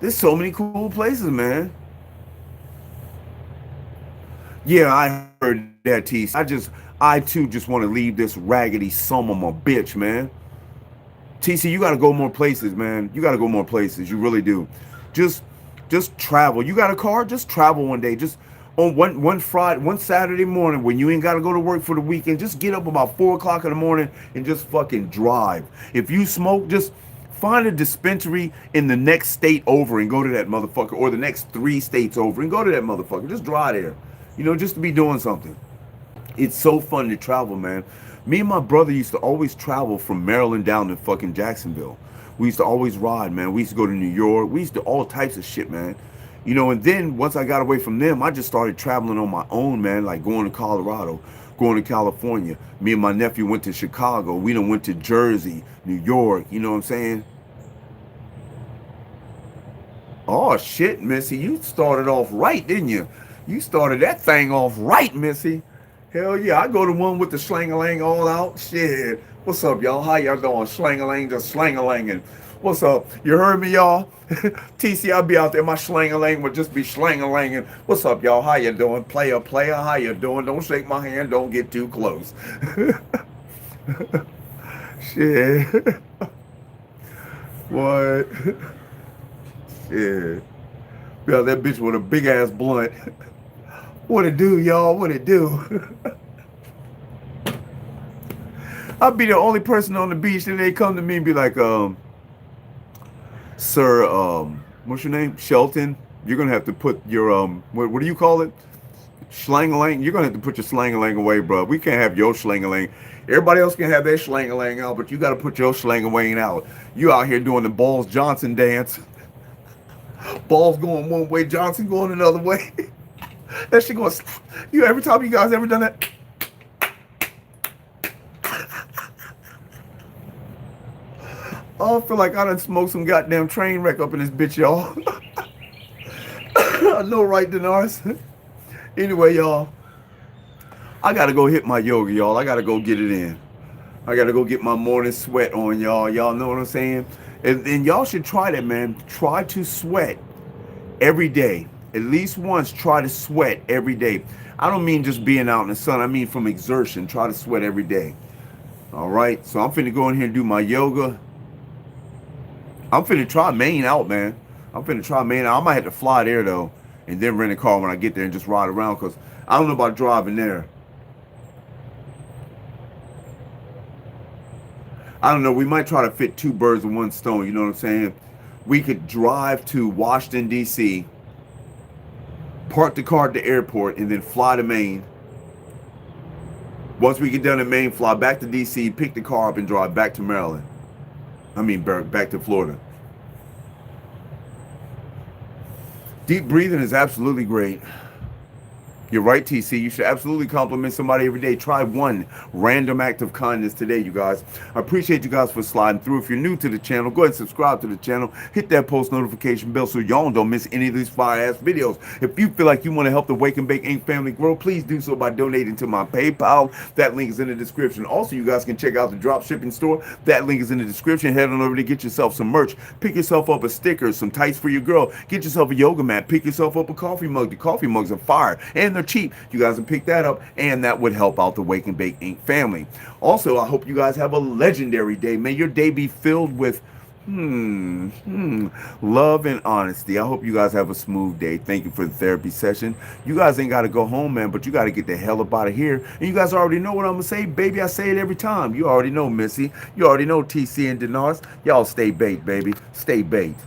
There's so many cool places, man. Yeah, I heard that, T. I too just want to leave this raggedy son of a bitch, man. TC, you got to go more places, man. You got to go more places. You really do. Just travel. You got a car? Just travel one day. Just on one Saturday morning when you ain't got to go to work for the weekend, just get up about 4 o'clock in the morning and just fucking drive. If you smoke, just find a dispensary in the next state over and go to that motherfucker, or the next 3 states over and go to that motherfucker. Just drive there, just to be doing something. It's so fun to travel, man. Me and my brother used to always travel from Maryland down to fucking Jacksonville. We used to always ride, man. We used to go to New York. We used to do all types of shit, man. And then once I got away from them, I just started traveling on my own, man, like going to Colorado, going to California. Me and my nephew went to Chicago. We done went to Jersey, New York, you know what I'm saying? Oh, shit, Missy, you started off right, didn't you? You started that thing off right, Missy. Hell yeah, I go to one with the slang-a-lang all out. Shit. What's up, y'all? How y'all doing? Slang-a-lang, just slang-a-langing. What's up? You heard me, y'all? TC, I'll be out there. My slang-a-lang would just be slang-a-langing. What's up, y'all? How you doing? Player, how you doing? Don't shake my hand. Don't get too close. Shit. What? Shit. Yeah, that bitch with a big-ass blunt. What it do, y'all? What it do? I'll be the only person on the beach and they come to me and be like, sir, what's your name? Shelton. You're gonna have to put your what do you call it? Schlang-a-lang. You're gonna have to put your slang-a-lang away, bro. We can't have your slang-a-lang. Everybody else can have their slang-a-lang out, but you gotta put your slang-a-lang out. You out here doing the Balls Johnson dance. Balls going one way, Johnson going another way. That shit going. Every time you guys ever done that? Oh, I feel like I done smoked some goddamn train wreck up in this bitch, y'all. I know, right, Denars? Anyway, y'all, I gotta go hit my yoga, y'all. I gotta go get it in. I gotta go get my morning sweat on, y'all. Y'all know what I'm saying? And y'all should try that, man. Try to sweat every day. At least once, try to sweat every day. I don't mean just being out in the sun. I mean from exertion. Try to sweat every day. All right? So I'm finna go in here and do my yoga. I'm finna try Maine out, man. I'm finna try Maine out. I might have to fly there, though, and then rent a car when I get there and just ride around, because I don't know about driving there. I don't know. We might try to fit 2 birds with 1 stone. You know what I'm saying? We could drive to Washington, D.C., park the car at the airport, and then fly to Maine. Once we get done in Maine, fly back to DC, pick the car up, and drive back to Maryland. I mean, back to Florida. Deep breathing is absolutely great. You're right, TC. You should absolutely compliment somebody every day. Try one random act of kindness today, you guys. I appreciate you guys for sliding through. If you're new to the channel, go ahead and subscribe to the channel. Hit that post notification bell so y'all don't miss any of these fire-ass videos. If you feel like you want to help the Wake and Bake Inc. family grow, please do so by donating to my PayPal. That link is in the description. Also, you guys can check out the drop shipping store. That link is in the description. Head on over to get yourself some merch. Pick yourself up a sticker, some tights for your girl. Get yourself a yoga mat. Pick yourself up a coffee mug. The coffee mugs are fire, and they're cheap. You guys can pick that up, and that would help out the Wake and Bake Inc. family. Also, I hope you guys have a legendary day. May your day be filled with love and honesty. I hope you guys have a smooth day. Thank you for the therapy session. You guys ain't got to go home, man, but you got to get the hell up out of here. And you guys already know what I'm going to say. Baby, I say it every time. You already know, Missy. You already know, TC and Denars. Y'all stay baked, baby. Stay baked.